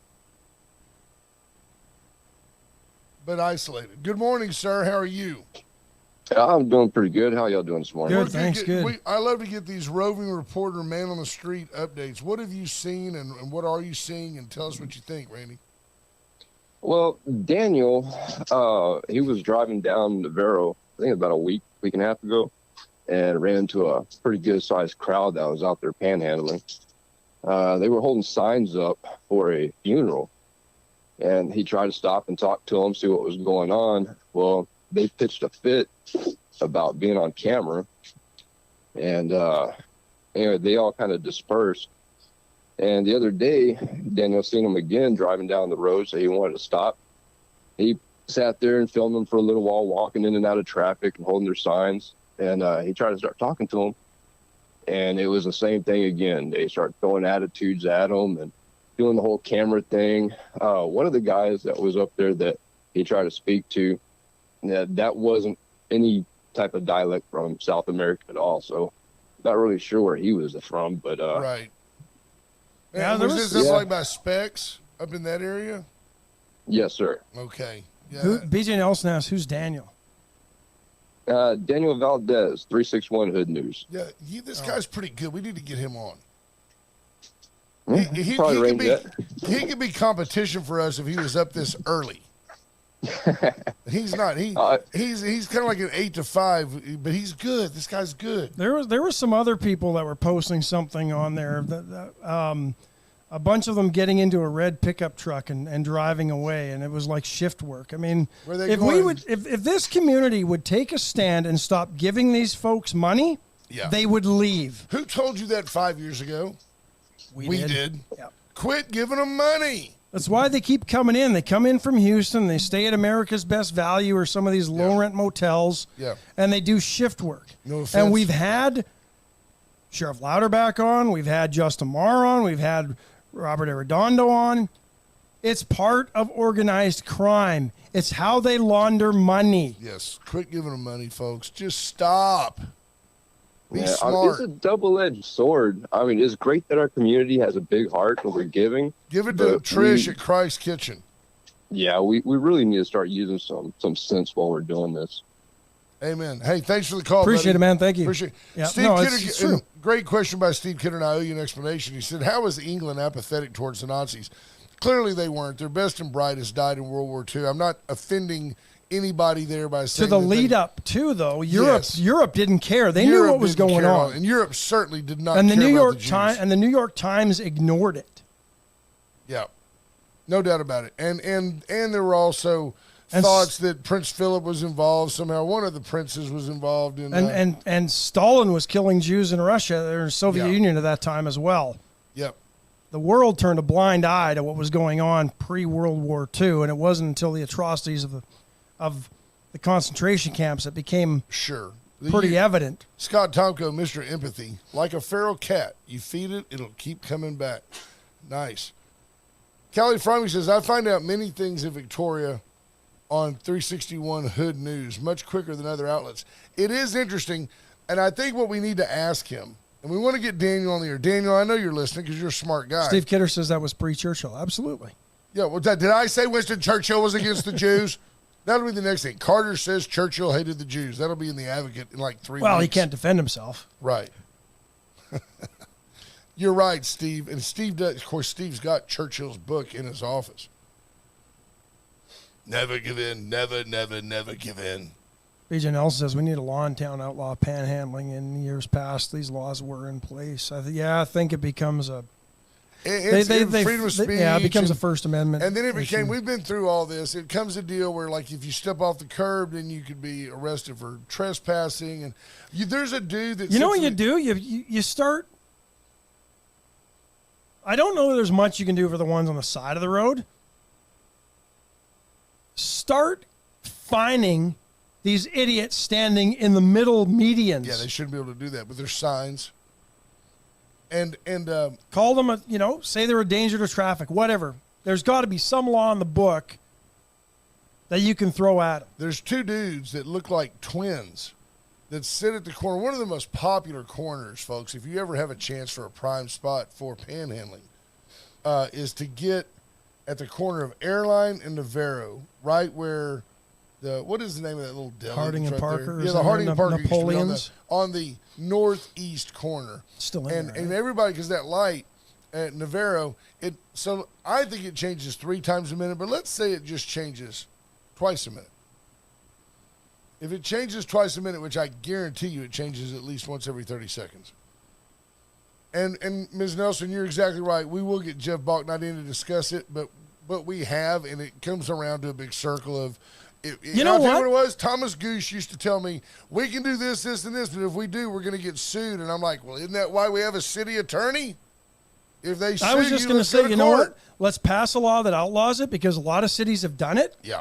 But isolated. Good morning, sir. How are you? I'm doing pretty good. How y'all doing this morning? Good, thanks. Good. I love to get these roving reporter, man on the street updates. What have you seen and what are you seeing? And tell us what you think, Randy. Well, Daniel, he was driving down Navarro, I think about a week and a half ago, and ran into a pretty good-sized crowd that was out there panhandling. They were holding signs up for a funeral, and he tried to stop and talk to them, see what was going on. Well, they pitched a fit about being on camera, and anyway, they all kind of dispersed. And the other day, Daniel seen him again driving down the road, so he wanted to stop. He sat there and filmed them for a little while, walking in and out of traffic and holding their signs. And he tried to start talking to them, and it was the same thing again. They start throwing attitudes at him and doing the whole camera thing. One of the guys that was up there that he tried to speak to, that wasn't any type of dialect from South America at all. So not really sure where he was from, but right. Yeah, And there was was- this yeah. like by Specs up in that area? yes, sir. Okay. Yeah. Who, BJ Nelson asked, who's Daniel? Daniel Valdez, 361 Hood News. Yeah, this guy's pretty good. We need to get him on. He probably range that. He could be competition for us if he was up this early. He's not. He's kind of like an 8 to 5, but he's good. This guy's good. There were some other people that were posting something on there. A bunch of them getting into a red pickup truck and driving away, and it was like shift work. I mean, Where they if going? if this community would take a stand and stop giving these folks money, Yeah. they would leave. Who told you that 5 years ago? We did. Yep. Quit giving them money. That's why they keep coming in. They come in from Houston. They stay at America's Best Value or some of these low rent motels. Yeah. And they do shift work. No offense. And we've had Sheriff Louderback on. We've had Justin Marr on. We've had Robert Arredondo on. It's part of organized crime. It's how they launder money. Yes. Quit giving them money, folks. Just stop. Be Yeah, smart. it's a double-edged sword. I mean, it's great that our community has a big heart and we're giving. Give it to but Trish at Christ Kitchen. Yeah, we really need to start using some sense while we're doing this. Amen. Hey, thanks for the call. Appreciate buddy. it, man. Thank you. Appreciate it. Yeah, Steve no, Kidder, it's true. great question by Steve Kidder, and I owe you an explanation. He said, how was England apathetic towards the Nazis? Clearly they weren't. Their best and brightest died in World War II. I'm not offending anybody there by saying To the that lead they, up to, though, Yes. Europe didn't care. They Europe knew what was didn't going care on. and Europe certainly did not And the care New about York the Jews. Times and the New York Times ignored it. Yeah, no doubt about it. And there were also And thoughts that Prince Philip was involved somehow. One of the princes was involved in. And Stalin was killing Jews in Russia or Soviet Yeah. Union at that time as well. Yep. The world turned a blind eye to what was going on pre-World War II, and it wasn't until the atrocities of the concentration camps that became Sure. pretty evident. Scott Tomko, Mr. Empathy. Like a feral cat, you feed it, it'll keep coming back. Nice. Callie Frommie says, I find out many things in Victoria on 361 Hood News much quicker than other outlets. It is interesting, and I think what we need to ask him, and we want to get Daniel on the air. Daniel, I know you're listening because you're a smart guy. Steve Kidder says that was pre-Churchill. Absolutely. Yeah, well, did I say Winston Churchill was against the Jews? That'll be the next thing. Carter says Churchill hated the Jews. That'll be in the Advocate in like 3 Well, weeks. he can't defend himself. Right. You're right, Steve. And Steve does. Of course, Steve's got Churchill's book in his office. Never give in. Never, never, never give in. BJ Nelson says we need a law in town outlaw panhandling. In years past, these laws were in place. I think it becomes a Freedom of speech. it becomes a and- First Amendment. And then it became, issue. we've been through all this. It comes a deal where, like, if you step off the curb, then you could be arrested for trespassing. And there's a dude that You know what sits you in do? You start. I don't know there's much you can do for the ones on the side of the road. Start finding these idiots standing in the middle medians. Yeah, they shouldn't be able to do that, but there's signs. And Call them, say they're a danger to traffic, whatever. There's got to be some law in the book that you can throw at them. there's two dudes that look like twins that sit at the corner. One of the most popular corners, folks, if you ever have a chance for a prime spot for panhandling, is to get at the corner of Airline and Navarro, right where what is the name of that little deli? Harding that's and right Parker, there? or Yeah, the something? Harding and Parker used to be Napoleon's? on the northeast corner. Still in And there, right? everybody, because that light at Navarro, so I think it changes 3 times a minute, but let's say it just changes twice a minute. If it changes twice a minute, which I guarantee you it changes at least once every 30 seconds. And Ms. Nelson, you're exactly right. We will get Jeff Balknight in to discuss it, but we have, and it comes around to a big circle of You know what? It was? Thomas Goose used to tell me, we can do this, this, and this, but if we do, we're going to get sued. And I'm like, well, isn't that why we have a city attorney? If they sue I was just you, going to let's say, go you know court. what? Let's pass a law that outlaws it because a lot of cities have done it, Yeah.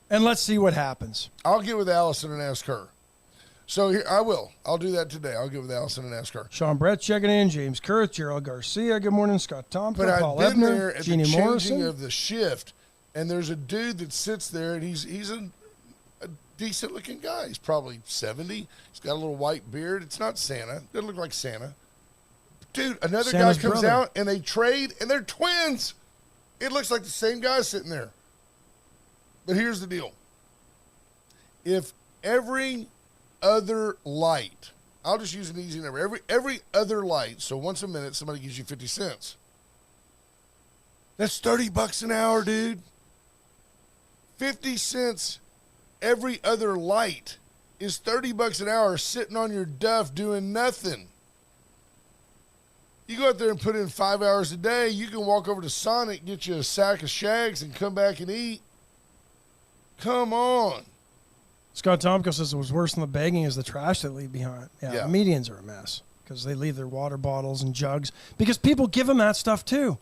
and let's see what happens. I'll get with Allison and ask her. So here, I will. I'll do that today. I'll get with Allison and ask her. Sean Brett checking in, James Kurth, Gerald Garcia, good morning, Scott Thompson, But Paul I've been there Ebner, at Jeannie the changing Morrison. of the shift, and there's a dude that sits there, and he's a decent-looking guy. He's probably 70. He's got a little white beard. It's not Santa. Doesn't look like Santa. Dude, another Santa's guy comes brother. out, and they trade, and they're twins. It looks like the same guy sitting there. But here's the deal. If every other light, I'll just use an easy number, every other light, so once a minute somebody gives you 50 cents. That's $30 an hour, dude. 50 cents every other light is $30 an hour sitting on your duff doing nothing. You go out there and put in 5 hours a day, you can walk over to Sonic, get you a sack of shags, and come back and eat. Come on. Scott Tomko says it was worse than the begging is the trash they leave behind. Yeah, Yeah. the medians are a mess because they leave their water bottles and jugs because people give them that stuff too.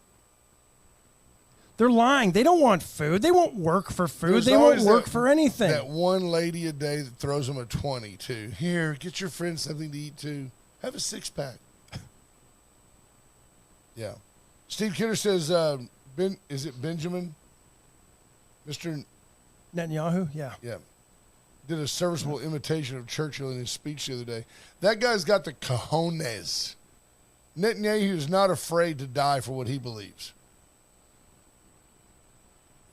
They're lying. They don't want food. They won't work for food. There's They won't always work that- for anything. That one lady a day that throws them a 20 too. Here, get your friends something to eat too. Have a 6-pack. Yeah. Steve Kidder says, is it Benjamin? Mr. Netanyahu? Yeah. Yeah. Did a serviceable imitation of Churchill in his speech the other day. That guy's got the cojones. Netanyahu is not afraid to die for what he believes.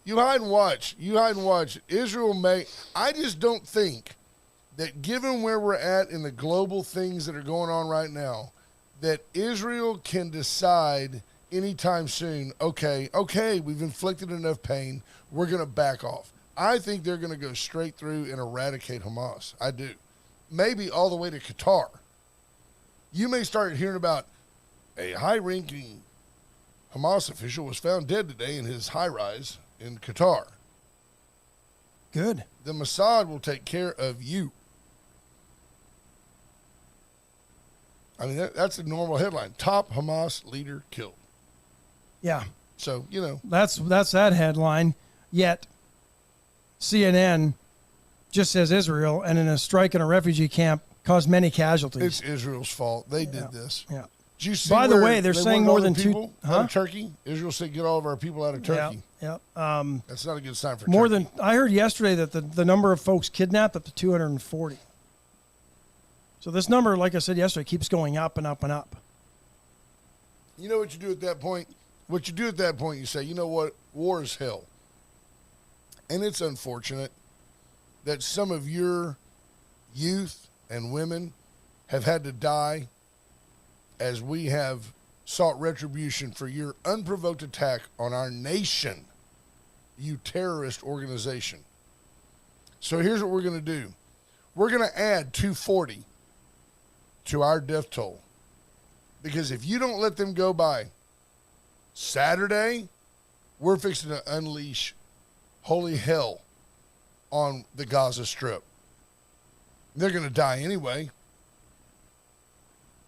You hide and watch. You hide and watch. Israel may. I just don't think that given where we're at in the global things that are going on right now, that Israel can decide anytime soon, okay, we've inflicted enough pain. We're going to back off. I think they're going to go straight through and eradicate Hamas. I do. Maybe all the way to Qatar. You may start hearing about a high-ranking Hamas official was found dead today in his high-rise in Qatar. Good. The Mossad will take care of you. I mean, that's a normal headline. Top Hamas leader killed. Yeah. So, you know. That's that headline. Yet CNN just says Israel and in a strike in a refugee camp caused many casualties. It's Israel's fault. They did this. Yeah. Did you see By the where way, they're they saying wanted all more the than people two. out of Turkey? Israel said, get all of our people out of Turkey. Yeah. That's not a good sign for More Turkey. than I heard yesterday that the number of folks kidnapped up to 240. So this number, like I said yesterday, keeps going up and up and up. You know what you do at that point? What you do at that point, you say, you know what? War is hell. And it's unfortunate that some of your youth and women have had to die as we have sought retribution for your unprovoked attack on our nation, you terrorist organization. So here's what we're going to do. We're going to add 240 to our death toll. Because if you don't let them go by Saturday, we're fixing to unleash holy hell on the Gaza Strip. They're going to die anyway.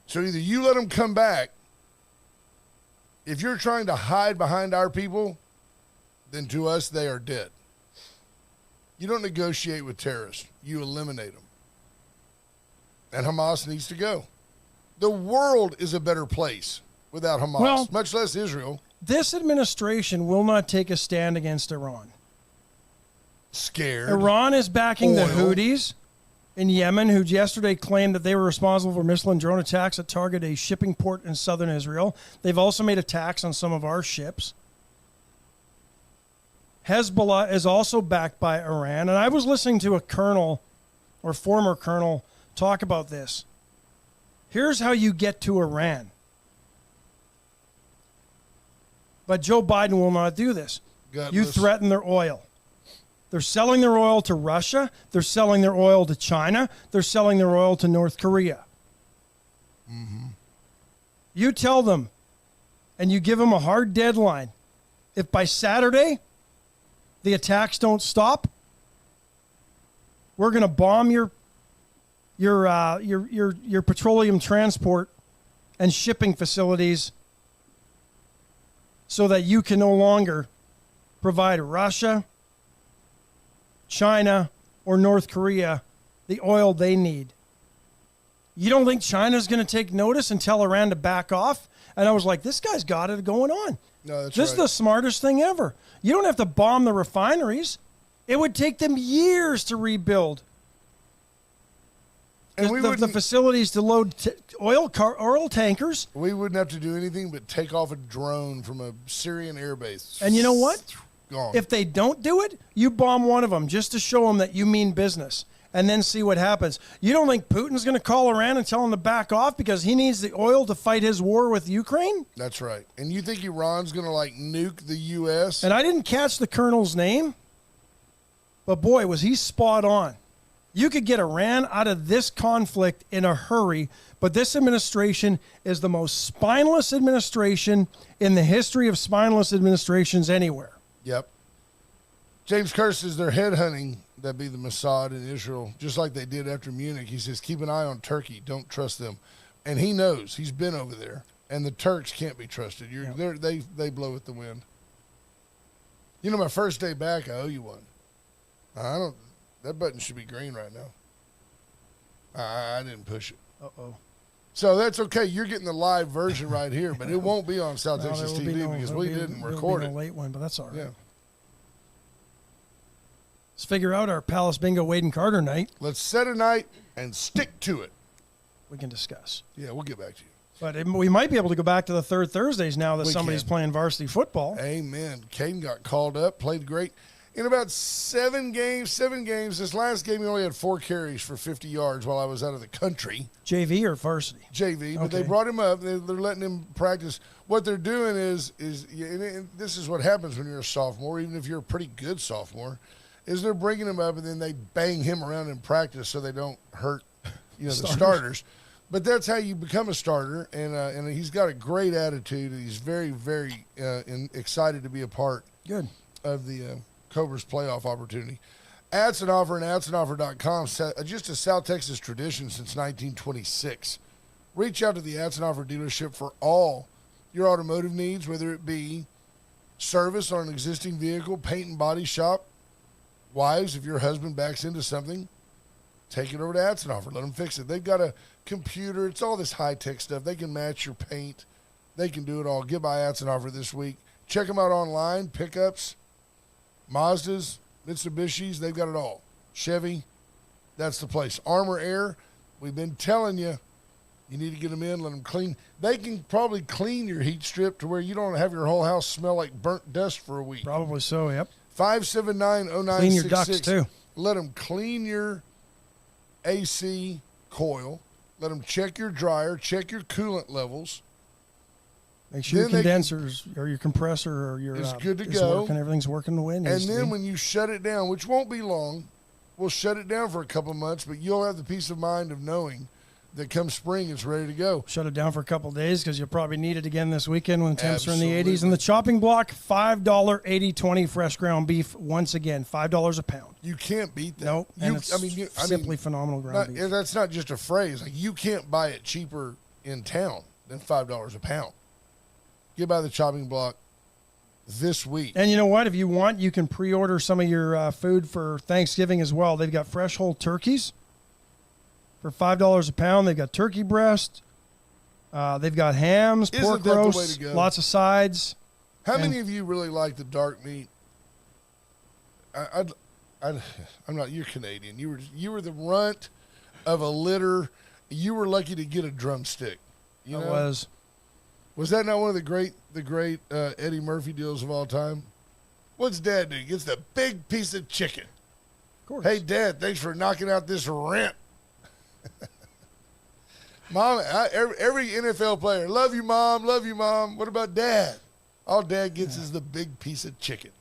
So either you let them come back. If you're trying to hide behind our people, then to us, they are dead. You don't negotiate with terrorists. You eliminate them. And Hamas needs to go. The world is a better place without Hamas, Well, much less Israel. This administration will not take a stand against Iran. Scared. Iran is backing the Oil. Houthis in Yemen, who yesterday claimed that they were responsible for missile and drone attacks that target a shipping port in southern Israel. They've also made attacks on some of our ships. Hezbollah is also backed by Iran. And I was listening to a colonel or former colonel talk about this. Here's how you get to Iran. But Joe Biden will not do this. Gutless. You threaten their oil. They're selling their oil to Russia. They're selling their oil to China. They're selling their oil to North Korea. Mm-hmm. You tell them, and you give them a hard deadline. If by Saturday the attacks don't stop, we're going to bomb your petroleum transport and shipping facilities so that you can no longer provide Russia, China, or North Korea the oil they need. You don't think China's going to take notice and tell Iran to back off? And I was like, this guy's got it going on. No, that's This right. is the smartest thing ever. You don't have to bomb the refineries. It would take them years to rebuild And we the wouldn't, facilities to load oil tankers. we wouldn't have to do anything but take off a drone from a Syrian airbase. And you know what? Gone. If they don't do it, you bomb one of them just to show them that you mean business and then see what happens. You don't think Putin's going to call Iran and tell them to back off because he needs the oil to fight his war with Ukraine? That's right. And you think Iran's going to like nuke the U.S.? And I didn't catch the colonel's name, but boy, was he spot on. You could get Iran out of this conflict in a hurry, but this administration is the most spineless administration in the history of spineless administrations anywhere. Yep. James Kerr says they're headhunting, that'd be the Mossad in Israel, just like they did after Munich. He says, keep an eye on Turkey. Don't trust them. And he knows. He's been over there. And the Turks can't be trusted. They blow with the wind. You know, my first day back, I owe you one. That button should be green right now. I didn't push it. Uh-oh. So that's okay. You're getting the live version right here, but it won't be on South No, Texas there will TV be no- because there'll we be- didn't there'll record be it. no late one, but that's all right. Yeah. Let's figure out our Palace Bingo Wade and Carter night. Let's set a night and stick to it. We can discuss. Yeah, we'll get back to you. But we might be able to go back to the third Thursdays now that We somebody's can. playing varsity football. Amen. Caden got called up, played great. In about seven games. This last game, he only had 4 carries for 50 yards while I was out of the country. JV or varsity? JV, but they Okay. brought him up. They're letting him practice. What they're doing is and this is what happens when you're a sophomore, even if you're a pretty good sophomore, is they're bringing him up and then they bang him around in practice so they don't hurt, the starters. But that's how you become a starter, and he's got a great attitude. He's very, very excited to be a part Good. of the Cobras playoff opportunity. Ads and Offer and adsandoffer.com, just a South Texas tradition since 1926. Reach out to the Ads and Offer dealership for all your automotive needs, whether it be service on an existing vehicle, paint and body shop. Wives, if your husband backs into something, take it over to Ads and Offer. Let them fix it. They've got a computer. It's all this high-tech stuff. They can match your paint. They can do it all. Get by Ads and Offer this week. Check them out online. Pickups, Mazdas, Mitsubishis, they've got it all. Chevy, that's the place. Armor Air, we've been telling you, you need to get them in, let them clean. They can probably clean your heat strip to where you don't have your whole house smell like burnt dust for a week. Probably so, yep. 579-0966. Clean your ducts, too. Let them clean your AC coil. Let them check your dryer, check your coolant levels. Make sure your Then they can- condensers or your compressor or your It's good to is go. working, everything's working the way it needs And to then be. when you shut it down, which won't be long, we'll shut it down for a couple months, but you'll have the peace of mind of knowing that come spring it's ready to go. Shut it down for a couple of days because you'll probably need it again this weekend when the temps are in the 80s. Absolutely. And the chopping block, $5 80/20 fresh ground beef once again, $5 a pound. You can't beat that. Nope. You, And it's simply phenomenal ground beef. that's not just a phrase. Like, you can't buy it cheaper in town than $5 a pound. Get by the chopping block this week. And you know what? If you want, you can pre-order some of your food for Thanksgiving as well. They've got fresh whole turkeys for $5 a pound. They've got turkey breast. They've got hams, Isn't pork that the way roasts, to go? lots of sides. How and- many of you really like the dark meat? I'm not. You're Canadian. You were the runt of a litter. You were lucky to get a drumstick. You know? Was that not one of the great Eddie Murphy deals of all time? What's Dad do? He gets the big piece of chicken. Of course. Hey, Dad, thanks for knocking out this rent. Mom, every NFL player, love you, Mom, love you, Mom. What about Dad? All Dad gets is the big piece of chicken.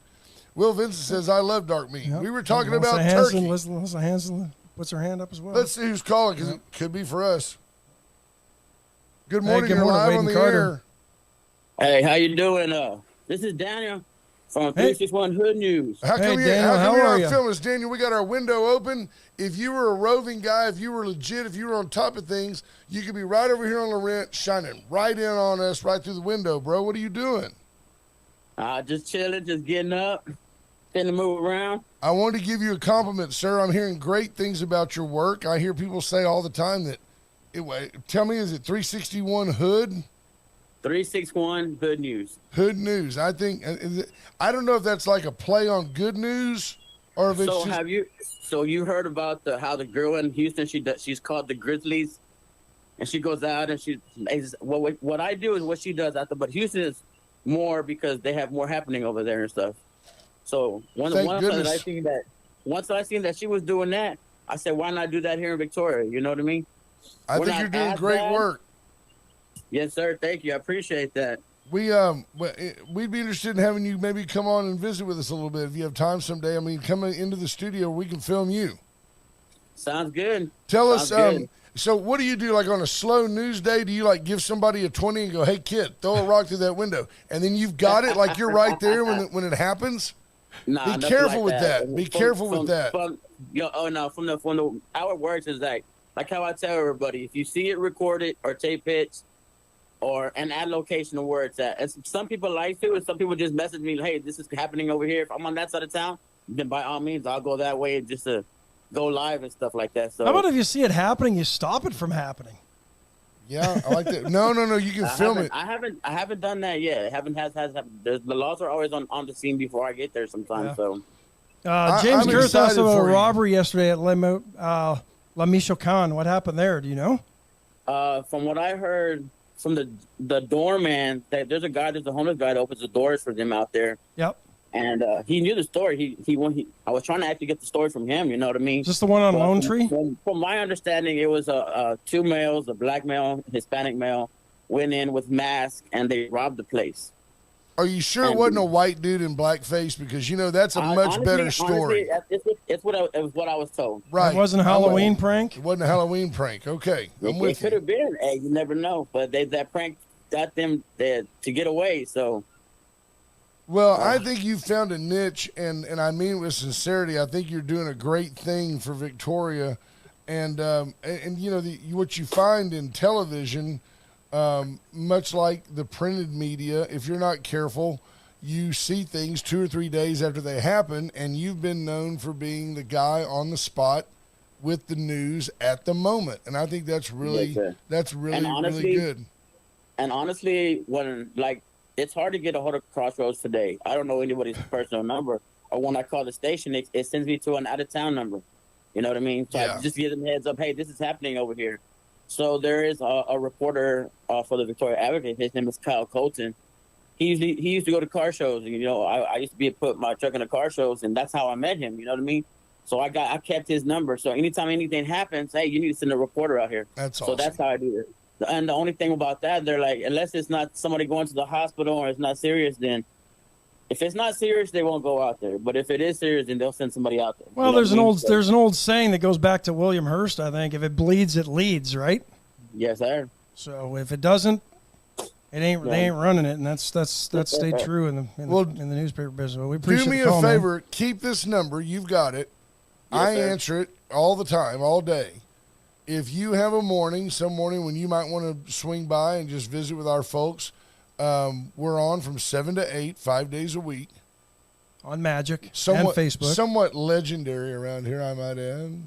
Will Vincent says, I love dark meat. Yep. We were talking Melissa about Hanson, turkey. Melissa Hanson puts her hand up as well. Let's see who's calling because it could be for us. Good Hey, morning. good You're morning, live Wade on and the Carter. air. Hey, how you doing? This is Daniel. from Hey. 361 Hood News. How Hey, come, Daniel, how you're are not ya? filming us, Daniel? We got our window open. If you were a roving guy, if you were legit, if you were on top of things, you could be right over here on Laurent, shining right in on us, right through the window, bro. What are you doing? Just chilling, just getting up, finna move around. I wanted to give you a compliment, sir. I'm hearing great things about your work. I hear people say all the time that, tell me, is it 361 Hood? 361 Hood News. Hood News. I think, I don't know if that's like a play on good news or if it's So just. you heard about how the girl in Houston, she's called the Grizzlies, and she goes out and what I do is what she does out there, but Houston is more because they have more happening over there and stuff. So once I seen that she was doing that, I said, why not do that here in Victoria? You know what I mean? I think you're doing great work. Yes, sir. Thank you. I appreciate that. We'd be interested in having you maybe come on and visit with us a little bit if you have time someday. I mean, come into the studio, we can film you. Sounds good. Tell us, Sounds good. so what do you do, like on a slow news day? Do you like give somebody a 20 and go, hey, kid, throw a rock through that window? And then you've got it, like you're right there when it happens? Nah, Be careful with that. Be careful with that. From how it works is like how I tell everybody, if you see it recorded or tape it, or an ad location of where it's at. And some people like to, and some people just message me, hey, this is happening over here. If I'm on that side of town, then by all means, I'll go that way just to go live and stuff like that. So How about if you see it happening, you stop it from happening? Yeah, I like that. No, you can film it. I haven't done that yet. It haven't happened. The laws are always on the scene before I get there sometimes. Yeah. So James I'm Girth asked excited about a for you. robbery yesterday at La Michoacan. What happened there? Do you know? from what I heard from the doorman, that there's a homeless guy that opens the doors for them out there. Yep. And he knew the story. I was trying to actually get the story from him. You know what I mean? Is this the one on But Lone Tree? From my understanding, it was two males, a black male, Hispanic male, went in with masks and they robbed the place. Are you sure it wasn't a white dude in blackface? Because, that's a much better story. Honestly, it was what I was told. Right. It wasn't a Halloween prank? It wasn't a Halloween prank. Okay. I'm with It could you. have been. Hey, you never know. But that prank got them there to get away. So. Well, I think you found a niche, and I mean with sincerity. I think you're doing a great thing for Victoria, and what you find in television, much like the printed media, if you're not careful, you see things 2 or 3 days after they happen, and you've been known for being the guy on the spot with the news at the moment, and I think that's really really good. And honestly, it's hard to get a hold of Crossroads today. I don't know anybody's personal number. Or when I call the station, it sends me to an out-of-town number. You know what I mean? So I just give them a heads up, hey, this is happening over here. So there is a reporter for the Victoria Advocate. His name is Kyle Colton. He used to go to car shows. I used to put my truck in the car shows, and that's how I met him. You know what I mean? So I kept his number. So anytime anything happens, hey, you need to send a reporter out here. That's awesome. So that's how I do it. And the only thing about that, they're like, unless it's not somebody going to the hospital or it's not serious, then if it's not serious, they won't go out there. But if it is serious, then they'll send somebody out there. Well, there's an old saying that goes back to William Hearst, I think. If it bleeds, it leads, right? Yes, sir. So if it doesn't, they ain't running it, and that's stayed true in the newspaper business. Well, we appreciate Do me the call, a favor, man. keep this number. You've got it. Yes, I sir. answer it all the time, all day. If you have some morning when you might want to swing by and just visit with our folks, we're on from 7 to 8, 5 days a week. On Magic and Facebook. Somewhat legendary around here, I might add.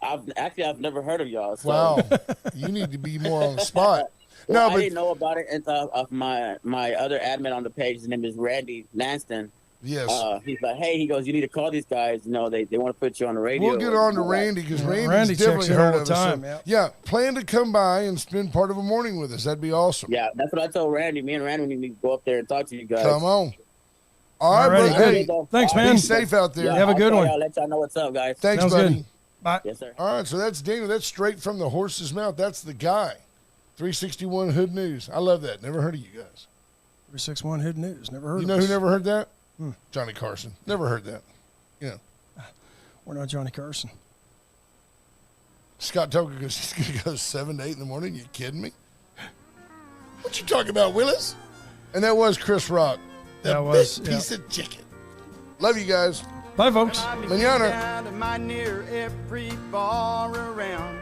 I've never heard of y'all. So. Wow. You need to be more on the spot. I didn't know about it until my other admin on the page. His name is Randy Lanston. Yes. He's like, hey, he goes, you need to call these guys. They want to put you on the radio. We'll get on to Randy because Randy Randy definitely checks in heard all of the us. time. So, yeah, plan to come by and spend part of a morning with us. That'd be awesome. Yeah, that's what I told Randy. Me and Randy need to go up there and talk to you guys. Come on. All right, Alrighty, buddy. good. Thanks, man. Be safe out there. Yeah, Have a good one. I'll let y'all know what's up, guys. Thanks, Sounds buddy. good. Bye. Yes, sir. All right, so that's Daniel. That's straight from the horse's mouth. That's the guy. 361 Hood News. I love that. Never heard of you guys. 361 Hood News. Never heard You of know us. who never heard that? Johnny Carson. Never heard that. We're not Johnny Carson. Scott Tucker goes, he's going to go 7 to 8 in the morning. You kidding me? What you talking about, Willis? And that was Chris Rock. That was piece of chicken. Love you guys. Bye, folks. Manana. Down to my near every bar around.